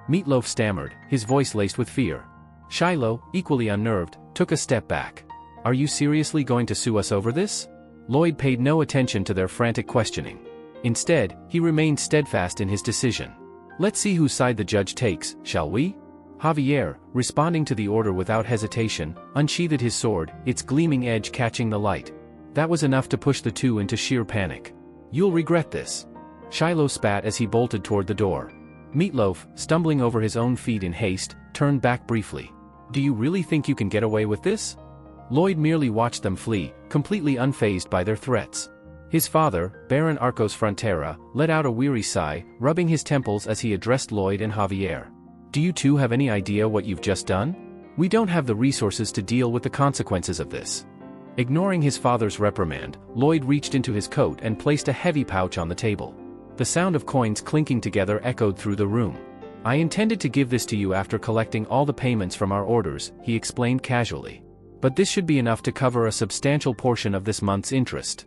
Meatloaf stammered, his voice laced with fear. Shiloh, equally unnerved, took a step back. Are you seriously going to sue us over this? Lloyd paid no attention to their frantic questioning. Instead, he remained steadfast in his decision. Let's see whose side the judge takes, shall we? Javier, responding to the order without hesitation, unsheathed his sword, its gleaming edge catching the light. That was enough to push the two into sheer panic. You'll regret this. Shiloh spat as he bolted toward the door. Meatloaf, stumbling over his own feet in haste, turned back briefly. Do you really think you can get away with this? Lloyd merely watched them flee, completely unfazed by their threats. His father, Baron Arcos Frontera, let out a weary sigh, rubbing his temples as he addressed Lloyd and Javier. Do you two have any idea what you've just done? We don't have the resources to deal with the consequences of this. Ignoring his father's reprimand, Lloyd reached into his coat and placed a heavy pouch on the table. The sound of coins clinking together echoed through the room. I intended to give this to you after collecting all the payments from our orders, he explained casually. But this should be enough to cover a substantial portion of this month's interest.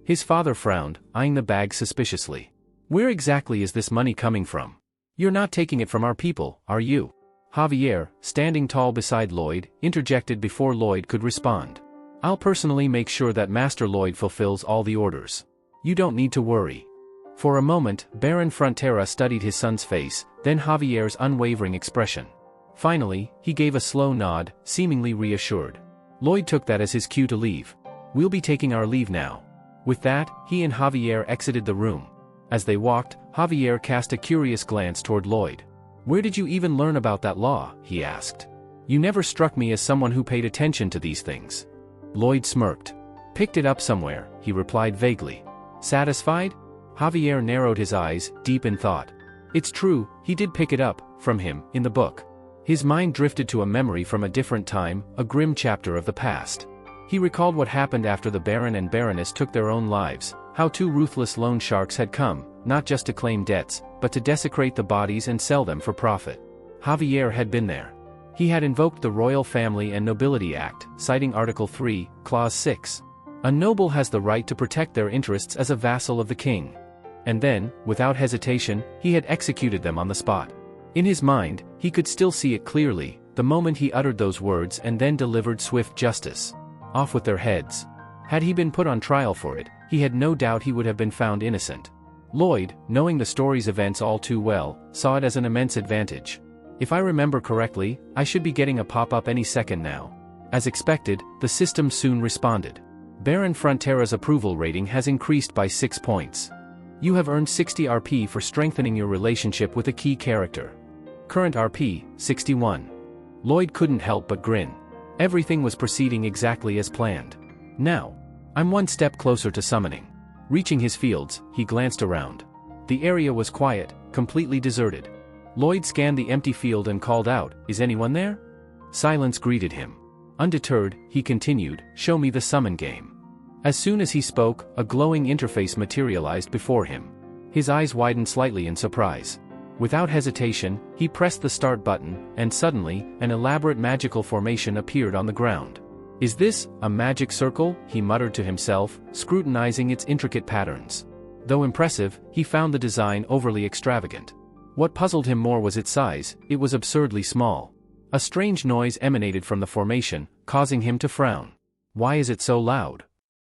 His father frowned, eyeing the bag suspiciously. Where exactly is this money coming from? You're not taking it from our people, are you? Javier, standing tall beside Lloyd, interjected before Lloyd could respond. I'll personally make sure that Master Lloyd fulfills all the orders. You don't need to worry. For a moment, Baron Frontera studied his son's face, then Javier's unwavering expression. Finally, he gave a slow nod, seemingly reassured. Lloyd took that as his cue to leave. We'll be taking our leave now. With that, he and Javier exited the room. As they walked, Javier cast a curious glance toward Lloyd. Where did you even learn about that law? He asked. You never struck me as someone who paid attention to these things. Lloyd smirked. Picked it up somewhere, he replied vaguely. Satisfied? Javier narrowed his eyes, deep in thought. It's true, he did pick it up, from him, in the book. His mind drifted to a memory from a different time, a grim chapter of the past. He recalled what happened after the Baron and Baroness took their own lives, how two ruthless loan sharks had come, not just to claim debts, but to desecrate the bodies and sell them for profit. Javier had been there. He had invoked the Royal Family and Nobility Act, citing Article 3, Clause 6. A noble has the right to protect their interests as a vassal of the king. And then, without hesitation, he had executed them on the spot. In his mind, he could still see it clearly, the moment he uttered those words and then delivered swift justice. Off with their heads. Had he been put on trial for it, he had no doubt he would have been found innocent. Lloyd, knowing the story's events all too well, saw it as an immense advantage. If I remember correctly, I should be getting a pop-up any second now. As expected, the system soon responded. Baron Frontera's approval rating has increased by 6 points. You have earned 60 RP for strengthening your relationship with a key character. Current RP, 61. Lloyd couldn't help but grin. Everything was proceeding exactly as planned. Now, I'm one step closer to summoning. Reaching his fields, he glanced around. The area was quiet, completely deserted. Lloyd scanned the empty field and called out, "Is anyone there?" Silence greeted him. Undeterred, he continued, "Show me the summon game." As soon as he spoke, a glowing interface materialized before him. His eyes widened slightly in surprise. Without hesitation, he pressed the start button, and suddenly, an elaborate magical formation appeared on the ground. "Is this a magic circle?" he muttered to himself, scrutinizing its intricate patterns. Though impressive, he found the design overly extravagant. What puzzled him more was its size, it was absurdly small. A strange noise emanated from the formation, causing him to frown. Why is it so loud?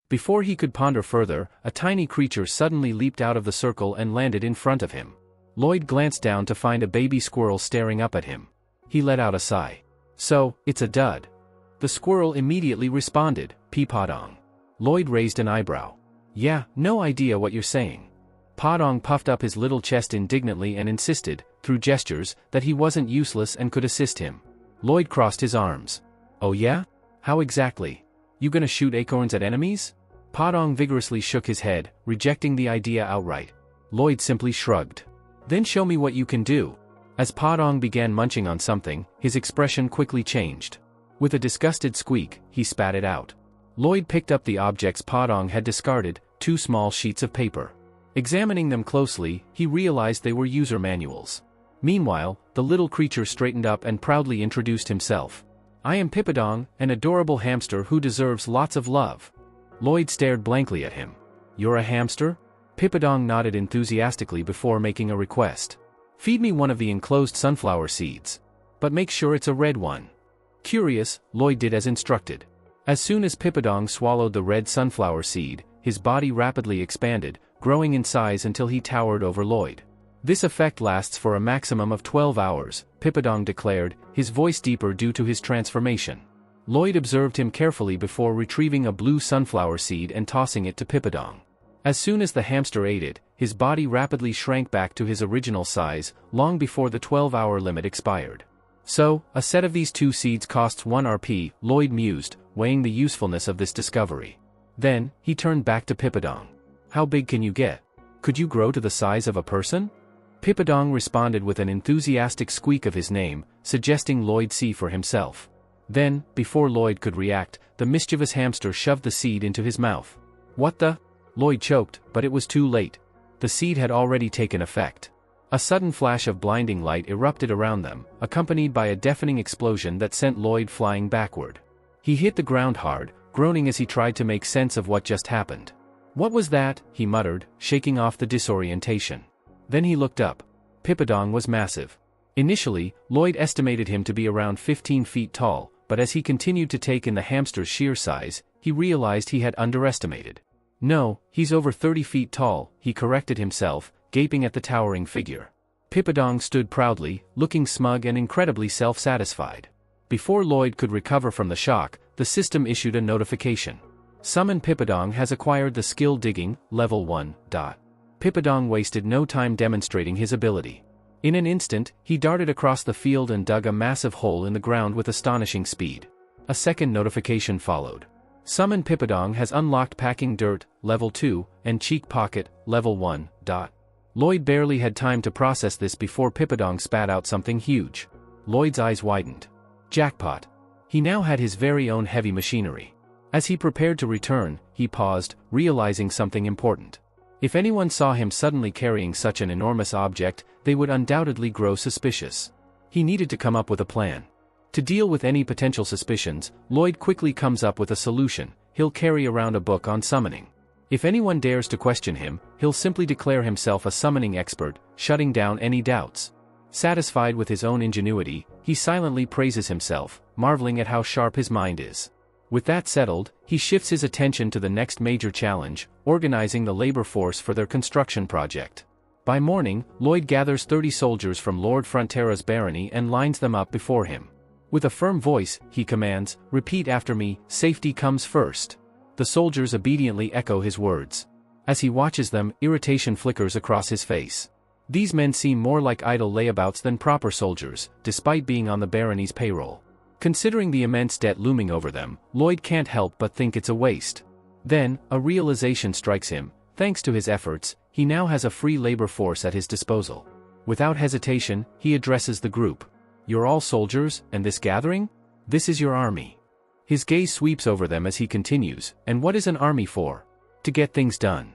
Before he could ponder further, a tiny creature suddenly leaped out of the circle and landed in front of him. Lloyd glanced down to find a baby squirrel staring up at him. He let out a sigh. So, it's a dud. The squirrel immediately responded, "P-Podong." Lloyd raised an eyebrow. Yeah, no idea what you're saying. Podong puffed up his little chest indignantly and insisted, through gestures, that he wasn't useless and could assist him. Lloyd crossed his arms. Oh yeah? How exactly? You gonna shoot acorns at enemies? Podong vigorously shook his head, rejecting the idea outright. Lloyd simply shrugged. Then show me what you can do. As Podong began munching on something, his expression quickly changed. With a disgusted squeak, he spat it out. Lloyd picked up the objects Podong had discarded, 2 small sheets of paper. Examining them closely, he realized they were user manuals. Meanwhile, the little creature straightened up and proudly introduced himself. I am Pippadong, an adorable hamster who deserves lots of love. Lloyd stared blankly at him. You're a hamster? Pippadong nodded enthusiastically before making a request. Feed me one of the enclosed sunflower seeds. But make sure it's a red one. Curious, Lloyd did as instructed. As soon as Pippadong swallowed the red sunflower seed, his body rapidly expanded, growing in size until he towered over Lloyd. This effect lasts for a maximum of 12 hours, Pippadong declared, his voice deeper due to his transformation. Lloyd observed him carefully before retrieving a blue sunflower seed and tossing it to Pippadong. As soon as the hamster ate it, his body rapidly shrank back to his original size, long before the 12-hour limit expired. So, a set of these 2 seeds costs 1 Rp, Lloyd mused, weighing the usefulness of this discovery. Then, he turned back to Pippadong. How big can you get? Could you grow to the size of a person? Pippadong responded with an enthusiastic squeak of his name, suggesting Lloyd see for himself. Then, before Lloyd could react, the mischievous hamster shoved the seed into his mouth. What the? Lloyd choked, but it was too late. The seed had already taken effect. A sudden flash of blinding light erupted around them, accompanied by a deafening explosion that sent Lloyd flying backward. He hit the ground hard, groaning as he tried to make sense of what just happened. What was that? He muttered, shaking off the disorientation. Then he looked up. Pippadong was massive. Initially, Lloyd estimated him to be around 15 feet tall, but as he continued to take in the hamster's sheer size, he realized he had underestimated. No, he's over 30 feet tall, he corrected himself, gaping at the towering figure. Pippadong stood proudly, looking smug and incredibly self-satisfied. Before Lloyd could recover from the shock, the system issued a notification. Summon Pippadong has acquired the skill digging, level 1. Pippadong wasted no time demonstrating his ability. In an instant, he darted across the field and dug a massive hole in the ground with astonishing speed. A second notification followed. Summon Pippadong has unlocked packing dirt, level 2, and cheek pocket, level 1. Lloyd barely had time to process this before Pippadong spat out something huge. Lloyd's eyes widened. Jackpot. He now had his very own heavy machinery. As he prepared to return, he paused, realizing something important. If anyone saw him suddenly carrying such an enormous object, they would undoubtedly grow suspicious. He needed to come up with a plan. To deal with any potential suspicions, Lloyd quickly comes up with a solution. He'll carry around a book on summoning. If anyone dares to question him, he'll simply declare himself a summoning expert, shutting down any doubts. Satisfied with his own ingenuity, he silently praises himself, marveling at how sharp his mind is. With that settled, he shifts his attention to the next major challenge, organizing the labor force for their construction project. By morning, Lloyd gathers 30 soldiers from Lord Frontera's barony and lines them up before him. With a firm voice, he commands, "Repeat after me, safety comes first." The soldiers obediently echo his words. As he watches them, irritation flickers across his face. These men seem more like idle layabouts than proper soldiers, despite being on the barony's payroll. Considering the immense debt looming over them, Lloyd can't help but think it's a waste. Then, a realization strikes him. Thanks to his efforts, he now has a free labor force at his disposal. Without hesitation, he addresses the group. "You're all soldiers, and this gathering? This is your army." His gaze sweeps over them as he continues, "And what is an army for? To get things done."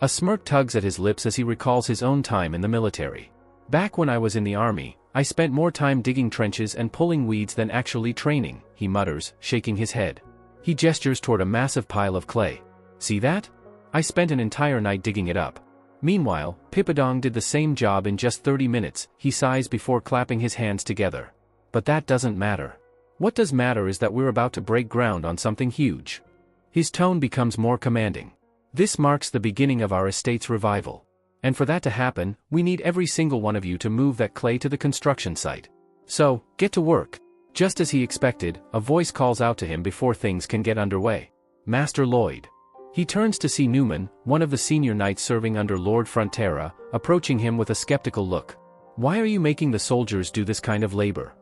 A smirk tugs at his lips as he recalls his own time in the military. "Back when I was in the army, I spent more time digging trenches and pulling weeds than actually training," he mutters, shaking his head. He gestures toward a massive pile of clay. "See that? I spent an entire night digging it up." Meanwhile, Pippadong did the same job in just 30 minutes, he sighs before clapping his hands together. But that doesn't matter. What does matter is that we're about to break ground on something huge. His tone becomes more commanding. "This marks the beginning of our estate's revival. And for that to happen, we need every single one of you to move that clay to the construction site. So, get to work." Just as he expected, a voice calls out to him before things can get underway. "Master Lloyd." He turns to see Newman, one of the senior knights serving under Lord Frontera, approaching him with a skeptical look. "Why are you making the soldiers do this kind of labor?"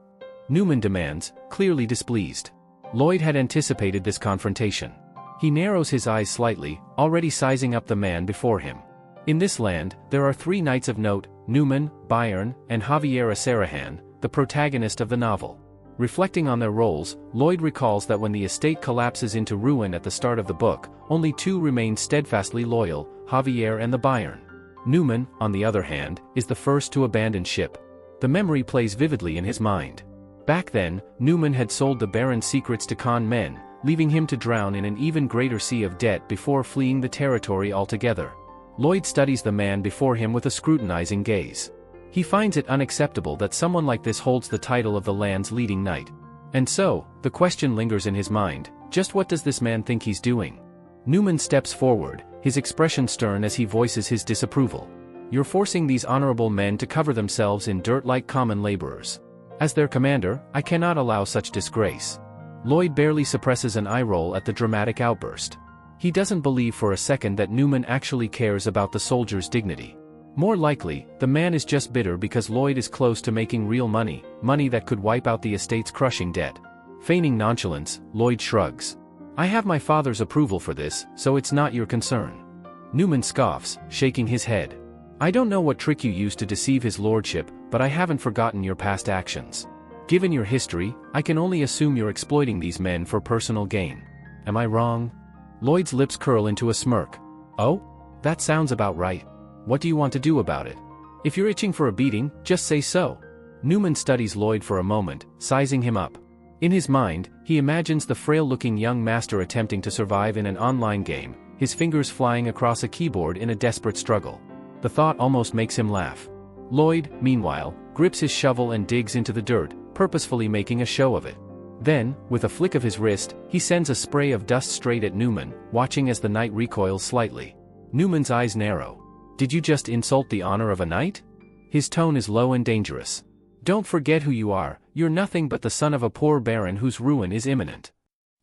Newman demands, clearly displeased. Lloyd had anticipated this confrontation. He narrows his eyes slightly, already sizing up the man before him. In this land, there are 3 knights of note, Newman, Byron, and Javier Acerahan, the protagonist of the novel. Reflecting on their roles, Lloyd recalls that when the estate collapses into ruin at the start of the book, only 2 remain steadfastly loyal, Javier and the Byron. Newman, on the other hand, is the first to abandon ship. The memory plays vividly in his mind. Back then, Newman had sold the Baron's secrets to con men, leaving him to drown in an even greater sea of debt before fleeing the territory altogether. Lloyd studies the man before him with a scrutinizing gaze. He finds it unacceptable that someone like this holds the title of the land's leading knight. And so, the question lingers in his mind, just what does this man think he's doing? Newman steps forward, his expression stern as he voices his disapproval. You're forcing these honorable men to cover themselves in dirt like common laborers. As their commander, I cannot allow such disgrace. Lloyd barely suppresses an eye roll at the dramatic outburst. He doesn't believe for a second that Newman actually cares about the soldier's dignity. More likely, the man is just bitter because Lloyd is close to making real money, money that could wipe out the estate's crushing debt. Feigning nonchalance, Lloyd shrugs. I have my father's approval for this, so it's not your concern. Newman scoffs, shaking his head. I don't know what trick you used to deceive his lordship, but I haven't forgotten your past actions. Given your history, I can only assume you're exploiting these men for personal gain. Am I wrong? Lloyd's lips curl into a smirk. Oh? That sounds about right. What do you want to do about it? If you're itching for a beating, just say so. Newman studies Lloyd for a moment, sizing him up. In his mind, he imagines the frail-looking young master attempting to survive in an online game, his fingers flying across a keyboard in a desperate struggle. The thought almost makes him laugh. Lloyd, meanwhile, grips his shovel and digs into the dirt, purposefully making a show of it. Then, with a flick of his wrist, he sends a spray of dust straight at Newman, watching as the knight recoils slightly. Newman's eyes narrow. Did you just insult the honor of a knight? His tone is low and dangerous. Don't forget who you are, you're nothing but the son of a poor baron whose ruin is imminent.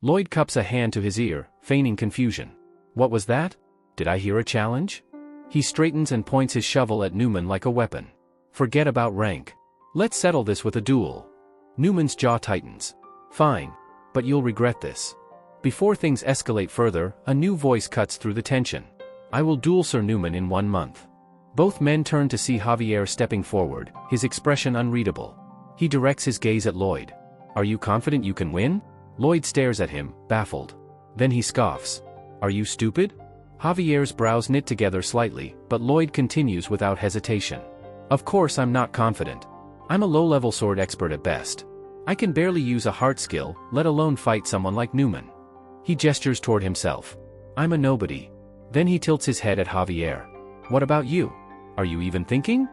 Lloyd cups a hand to his ear, feigning confusion. What was that? Did I hear a challenge? He straightens and points his shovel at Newman like a weapon. Forget about rank. Let's settle this with a duel. Newman's jaw tightens. Fine. But you'll regret this. Before things escalate further, a new voice cuts through the tension. I will duel Sir Newman in 1 month. Both men turn to see Javier stepping forward, his expression unreadable. He directs his gaze at Lloyd. Are you confident you can win? Lloyd stares at him, baffled. Then he scoffs. Are you stupid? Javier's brows knit together slightly, but Lloyd continues without hesitation. Of course I'm not confident. I'm a low-level sword expert at best. I can barely use a heart skill, let alone fight someone like Newman. He gestures toward himself. I'm a nobody. Then he tilts his head at Javier. What about you? Are you even thinking?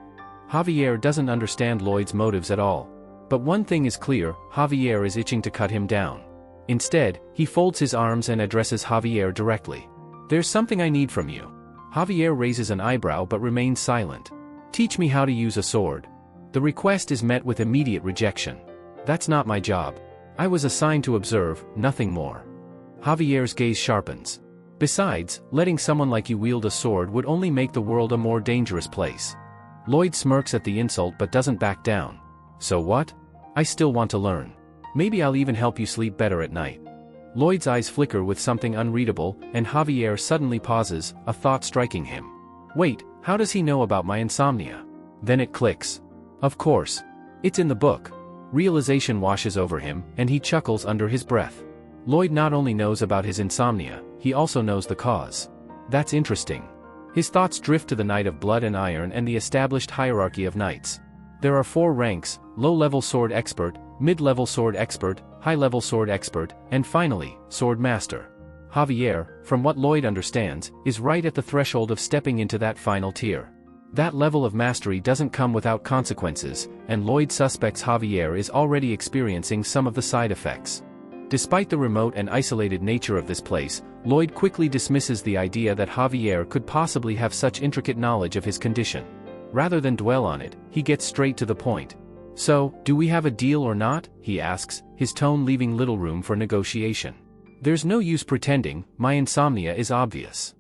Javier doesn't understand Lloyd's motives at all. But one thing is clear, Javier is itching to cut him down. Instead, he folds his arms and addresses Javier directly. There's something I need from you. Javier raises an eyebrow but remains silent. Teach me how to use a sword. The request is met with immediate rejection. That's not my job. I was assigned to observe, nothing more. Javier's gaze sharpens. Besides, letting someone like you wield a sword would only make the world a more dangerous place. Lloyd smirks at the insult but doesn't back down. So what? I still want to learn. Maybe I'll even help you sleep better at night. Lloyd's eyes flicker with something unreadable, and Javier suddenly pauses, a thought striking him. Wait, how does he know about my insomnia? Then it clicks. Of course. It's in the book. Realization washes over him, and he chuckles under his breath. Lloyd not only knows about his insomnia, he also knows the cause. That's interesting. His thoughts drift to the Knight of Blood and Iron and the established hierarchy of knights. There are 4 ranks: low-level sword expert, mid-level sword expert, high-level sword expert, and finally, sword master. Javier, from what Lloyd understands, is right at the threshold of stepping into that final tier. That level of mastery doesn't come without consequences, and Lloyd suspects Javier is already experiencing some of the side effects. Despite the remote and isolated nature of this place, Lloyd quickly dismisses the idea that Javier could possibly have such intricate knowledge of his condition. Rather than dwell on it, he gets straight to the point. So, do we have a deal or not? He asks, his tone leaving little room for negotiation. There's no use pretending, my insomnia is obvious.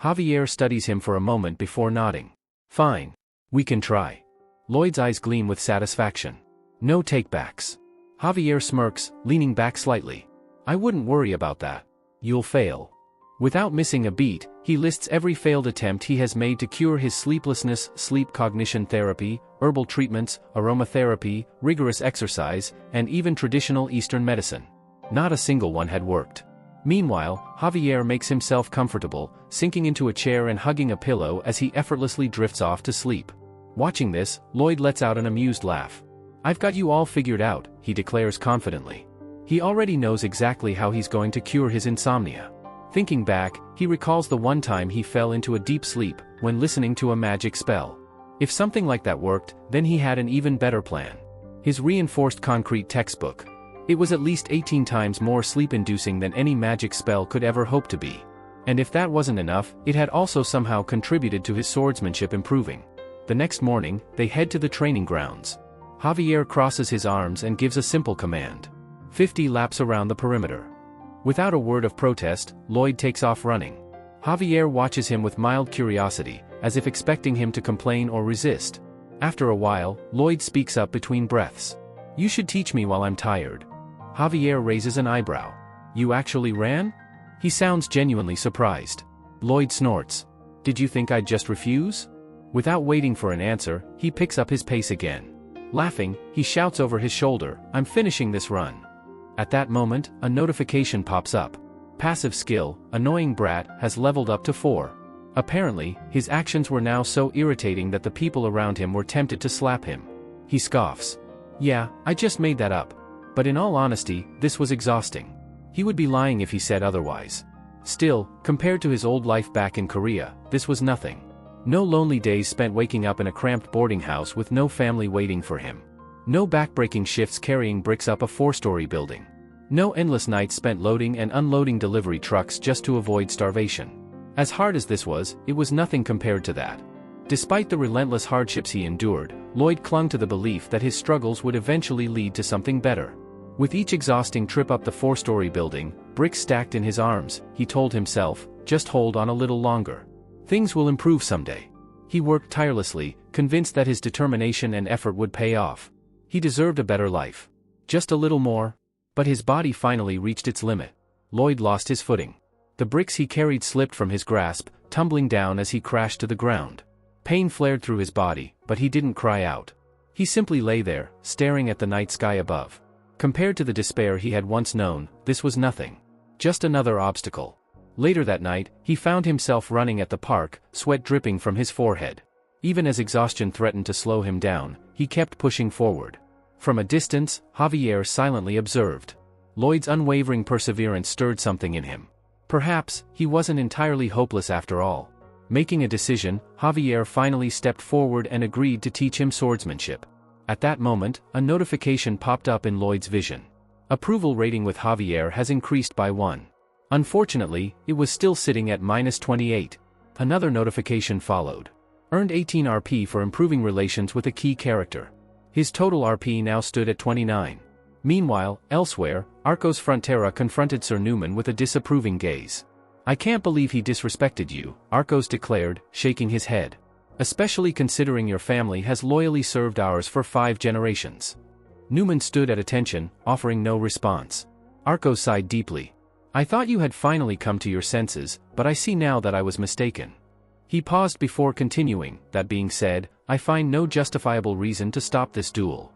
Javier studies him for a moment before nodding. Fine. We can try. Lloyd's eyes gleam with satisfaction. No takebacks. Javier smirks, leaning back slightly. I wouldn't worry about that. You'll fail. Without missing a beat, he lists every failed attempt he has made to cure his sleeplessness: sleep cognition therapy, herbal treatments, aromatherapy, rigorous exercise, and even traditional Eastern medicine. Not a single one had worked. Meanwhile, Javier makes himself comfortable, sinking into a chair and hugging a pillow as he effortlessly drifts off to sleep. Watching this, Lloyd lets out an amused laugh. "I've got you all figured out," he declares confidently. He already knows exactly how he's going to cure his insomnia. Thinking back, he recalls the one time he fell into a deep sleep when listening to a magic spell. If something like that worked, then he had an even better plan. His reinforced concrete textbook. It was at least 18 times more sleep-inducing than any magic spell could ever hope to be. And if that wasn't enough, it had also somehow contributed to his swordsmanship improving. The next morning, they head to the training grounds. Javier crosses his arms and gives a simple command. 50 laps around the perimeter. Without a word of protest, Lloyd takes off running. Javier watches him with mild curiosity, as if expecting him to complain or resist. After a while, Lloyd speaks up between breaths. "You should teach me while I'm tired." Javier raises an eyebrow. "You actually ran?" He sounds genuinely surprised. Lloyd snorts. "Did you think I'd just refuse?" Without waiting for an answer, he picks up his pace again. Laughing, he shouts over his shoulder, "I'm finishing this run." At that moment, a notification pops up. Passive skill, Annoying Brat, has leveled up to 4. Apparently, his actions were now so irritating that the people around him were tempted to slap him. He scoffs. "Yeah, I just made that up. But in all honesty, this was exhausting." He would be lying if he said otherwise. Still, compared to his old life back in Korea, this was nothing. No lonely days spent waking up in a cramped boarding house with no family waiting for him. No backbreaking shifts carrying bricks up a 4-story building. No endless nights spent loading and unloading delivery trucks just to avoid starvation. As hard as this was, it was nothing compared to that. Despite the relentless hardships he endured, Lloyd clung to the belief that his struggles would eventually lead to something better. With each exhausting trip up the 4-story building, bricks stacked in his arms, he told himself, "Just hold on a little longer. Things will improve someday." He worked tirelessly, convinced that his determination and effort would pay off. He deserved a better life. Just a little more. But his body finally reached its limit. Lloyd lost his footing. The bricks he carried slipped from his grasp, tumbling down as he crashed to the ground. Pain flared through his body, but he didn't cry out. He simply lay there, staring at the night sky above. Compared to the despair he had once known, this was nothing. Just another obstacle. Later that night, he found himself running at the park, sweat dripping from his forehead. Even as exhaustion threatened to slow him down, he kept pushing forward. From a distance, Javier silently observed. Lloyd's unwavering perseverance stirred something in him. Perhaps, he wasn't entirely hopeless after all. Making a decision, Javier finally stepped forward and agreed to teach him swordsmanship. At that moment, a notification popped up in Lloyd's vision. Approval rating with Javier has increased by 1. Unfortunately, it was still sitting at -28. Another notification followed. Earned 18 RP for improving relations with a key character. His total RP now stood at 29. Meanwhile, elsewhere, Arcos Frontera confronted Sir Newman with a disapproving gaze. "I can't believe he disrespected you," Arcos declared, shaking his head. "Especially considering your family has loyally served ours for 5 generations." Newman stood at attention, offering no response. Arcos sighed deeply. "I thought you had finally come to your senses, but I see now that I was mistaken." He paused before continuing, "That being said, I find no justifiable reason to stop this duel."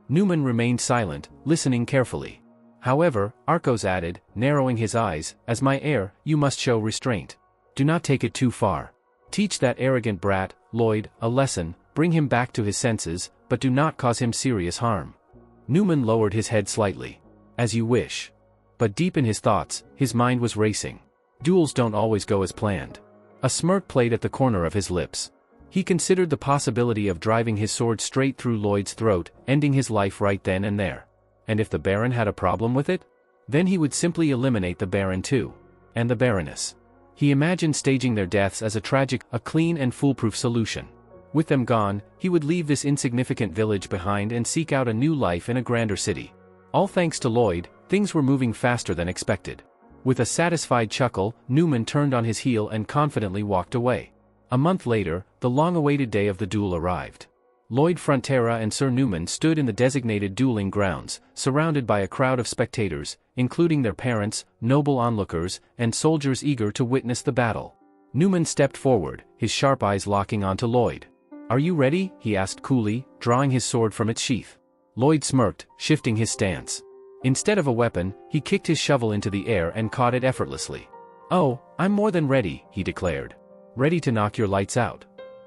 Newman remained silent, listening carefully. However, Arcos added, narrowing his eyes, "As my heir, you must show restraint. Do not take it too far. Teach that arrogant brat, Lloyd, a lesson, bring him back to his senses, but do not cause him serious harm." Newman lowered his head slightly. "As you wish." But deep in his thoughts, his mind was racing. Duels don't always go as planned. A smirk played at the corner of his lips. He considered the possibility of driving his sword straight through Lloyd's throat, ending his life right then and there. And if the Baron had a problem with it? Then he would simply eliminate the Baron too. And the Baroness. He imagined staging their deaths as a clean and foolproof solution. With them gone, he would leave this insignificant village behind and seek out a new life in a grander city. All thanks to Lloyd, things were moving faster than expected. With a satisfied chuckle, Newman turned on his heel and confidently walked away. A month later, the long-awaited day of the duel arrived. Lloyd Frontera and Sir Newman stood in the designated dueling grounds, surrounded by a crowd of spectators, including their parents, noble onlookers, and soldiers eager to witness the battle. Newman stepped forward, his sharp eyes locking onto Lloyd. "Are you ready?" he asked coolly, drawing his sword from its sheath. Lloyd smirked, shifting his stance. Instead of a weapon, he kicked his shovel into the air and caught it effortlessly. "Oh, I'm more than ready," he declared. "Ready to knock your lights out."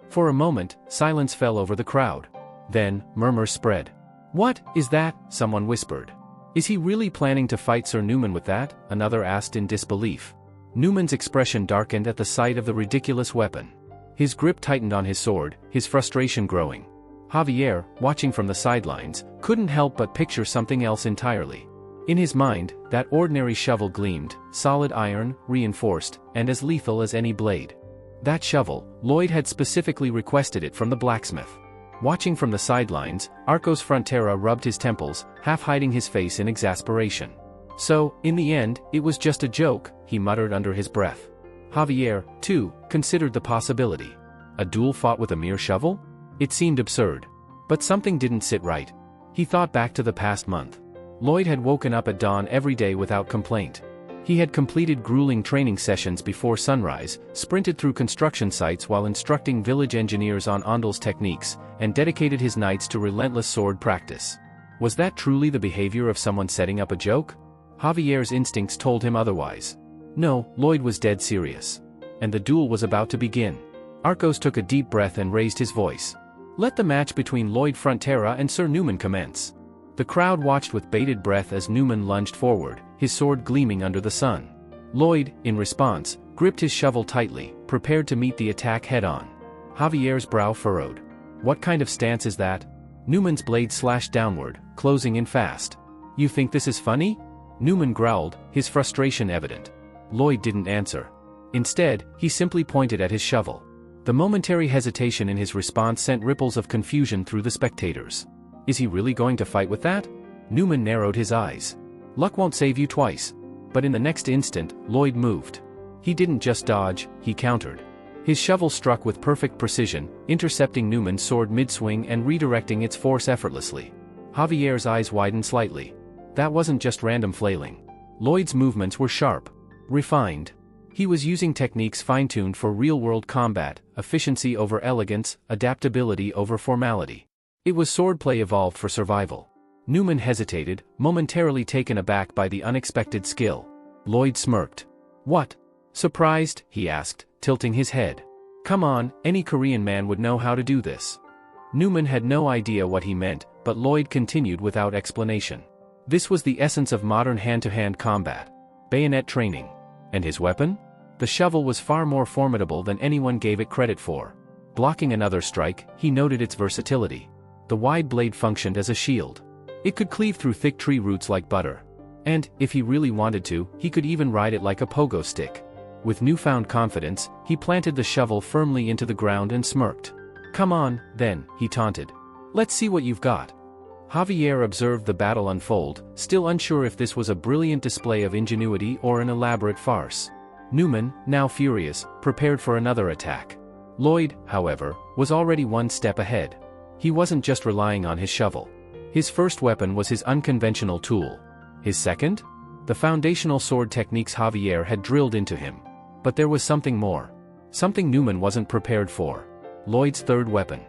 For a moment, silence fell over the crowd. Then, murmurs spread. "What is that?" someone whispered. "Is he really planning to fight Sir Newman with that?" another asked in disbelief. Newman's expression darkened at the sight of the ridiculous weapon. His grip tightened on his sword, his frustration growing. Javier, watching from the sidelines, couldn't help but picture something else entirely. In his mind, that ordinary shovel gleamed, solid iron, reinforced, and as lethal as any blade. That shovel, Lloyd had specifically requested it from the blacksmith. Watching from the sidelines, Arcos Frontera rubbed his temples, half hiding his face in exasperation. "So, in the end, it was just a joke," he muttered under his breath. Javier, too, considered the possibility. A duel fought with a mere shovel? It seemed absurd. But something didn't sit right. He thought back to the past month. Lloyd had woken up at dawn every day without complaint. He had completed grueling training sessions before sunrise, sprinted through construction sites while instructing village engineers on Ondal's techniques, and dedicated his nights to relentless sword practice. Was that truly the behavior of someone setting up a joke? Javier's instincts told him otherwise. No, Lloyd was dead serious. And the duel was about to begin. Arcos took a deep breath and raised his voice. "Let the match between Lloyd Frontera and Sir Newman commence." The crowd watched with bated breath as Newman lunged forward, his sword gleaming under the sun. Lloyd, in response, gripped his shovel tightly, prepared to meet the attack head-on. Javier's brow furrowed. What kind of stance is that? Newman's blade slashed downward, closing in fast. "You think this is funny?" Newman growled, his frustration evident. Lloyd didn't answer. Instead, he simply pointed at his shovel. The momentary hesitation in his response sent ripples of confusion through the spectators. Is he really going to fight with that? Newman narrowed his eyes. Luck won't save you twice. But in the next instant, Lloyd moved. He didn't just dodge, he countered. His shovel struck with perfect precision, intercepting Newman's sword mid-swing and redirecting its force effortlessly. Javier's eyes widened slightly. That wasn't just random flailing. Lloyd's movements were sharp, refined. He was using techniques fine-tuned for real-world combat, efficiency over elegance, adaptability over formality. It was swordplay evolved for survival. Newman hesitated, momentarily taken aback by the unexpected skill. Lloyd smirked. "What? Surprised?" he asked, tilting his head. "Come on, any Korean man would know how to do this." Newman had no idea what he meant, but Lloyd continued without explanation. This was the essence of modern hand-to-hand combat. Bayonet training. And his weapon? The shovel was far more formidable than anyone gave it credit for. Blocking another strike, he noted its versatility. The wide blade functioned as a shield. It could cleave through thick tree roots like butter. And, if he really wanted to, he could even ride it like a pogo stick. With newfound confidence, he planted the shovel firmly into the ground and smirked. "Come on, then," he taunted. "Let's see what you've got." Javier observed the battle unfold, still unsure if this was a brilliant display of ingenuity or an elaborate farce. Newman, now furious, prepared for another attack. Lloyd, however, was already one step ahead. He wasn't just relying on his shovel. His first weapon was his unconventional tool. His second? The foundational sword techniques Javier had drilled into him. But there was something more. Something Newman wasn't prepared for. Lloyd's third weapon.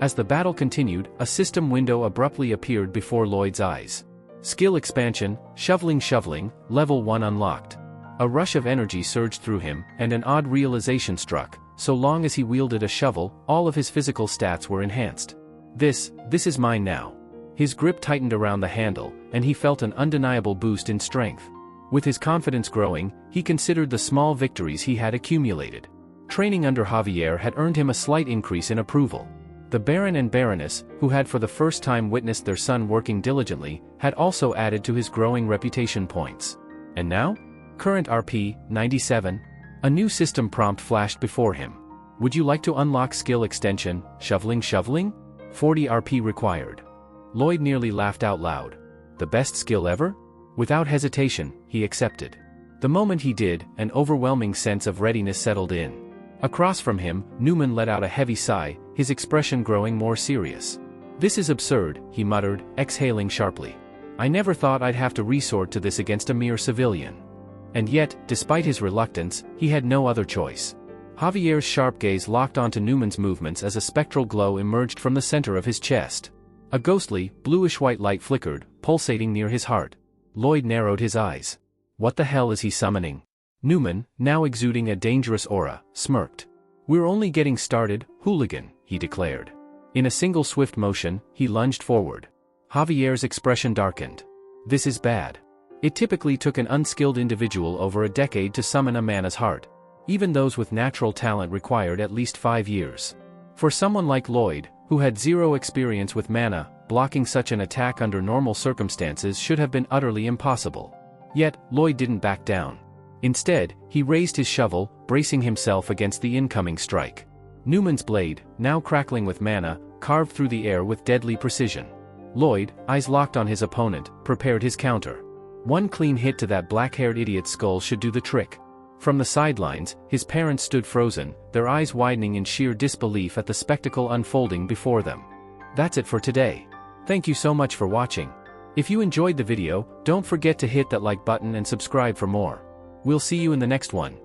As the battle continued, a system window abruptly appeared before Lloyd's eyes. Skill expansion, shoveling, level 1 unlocked. A rush of energy surged through him, and an odd realization struck. So long as he wielded a shovel, all of his physical stats were enhanced. This is mine now. His grip tightened around the handle, and he felt an undeniable boost in strength. With his confidence growing, he considered the small victories he had accumulated. Training under Javier had earned him a slight increase in approval. The Baron and Baroness, who had for the first time witnessed their son working diligently, had also added to his growing reputation points. And now? Current RP, 97. A new system prompt flashed before him. Would you like to unlock skill extension, shoveling? 40 RP required. Lloyd nearly laughed out loud. The best skill ever? Without hesitation, he accepted. The moment he did, an overwhelming sense of readiness settled in. Across from him, Newman let out a heavy sigh, his expression growing more serious. "This is absurd," he muttered, exhaling sharply. "I never thought I'd have to resort to this against a mere civilian." And yet, despite his reluctance, he had no other choice. Javier's sharp gaze locked onto Newman's movements as a spectral glow emerged from the center of his chest. A ghostly, bluish-white light flickered, pulsating near his heart. Lloyd narrowed his eyes. What the hell is he summoning? Newman, now exuding a dangerous aura, smirked. "We're only getting started, hooligan," he declared. In a single swift motion, he lunged forward. Javier's expression darkened. This is bad. It typically took an unskilled individual over a decade to summon a mana's heart. Even those with natural talent required at least 5 years. For someone like Lloyd, who had zero experience with mana, blocking such an attack under normal circumstances should have been utterly impossible. Yet, Lloyd didn't back down. Instead, he raised his shovel, bracing himself against the incoming strike. Newman's blade, now crackling with mana, carved through the air with deadly precision. Lloyd, eyes locked on his opponent, prepared his counter. One clean hit to that black-haired idiot's skull should do the trick. From the sidelines, his parents stood frozen, their eyes widening in sheer disbelief at the spectacle unfolding before them. That's it for today. Thank you so much for watching. If you enjoyed the video, don't forget to hit that like button and subscribe for more. We'll see you in the next one.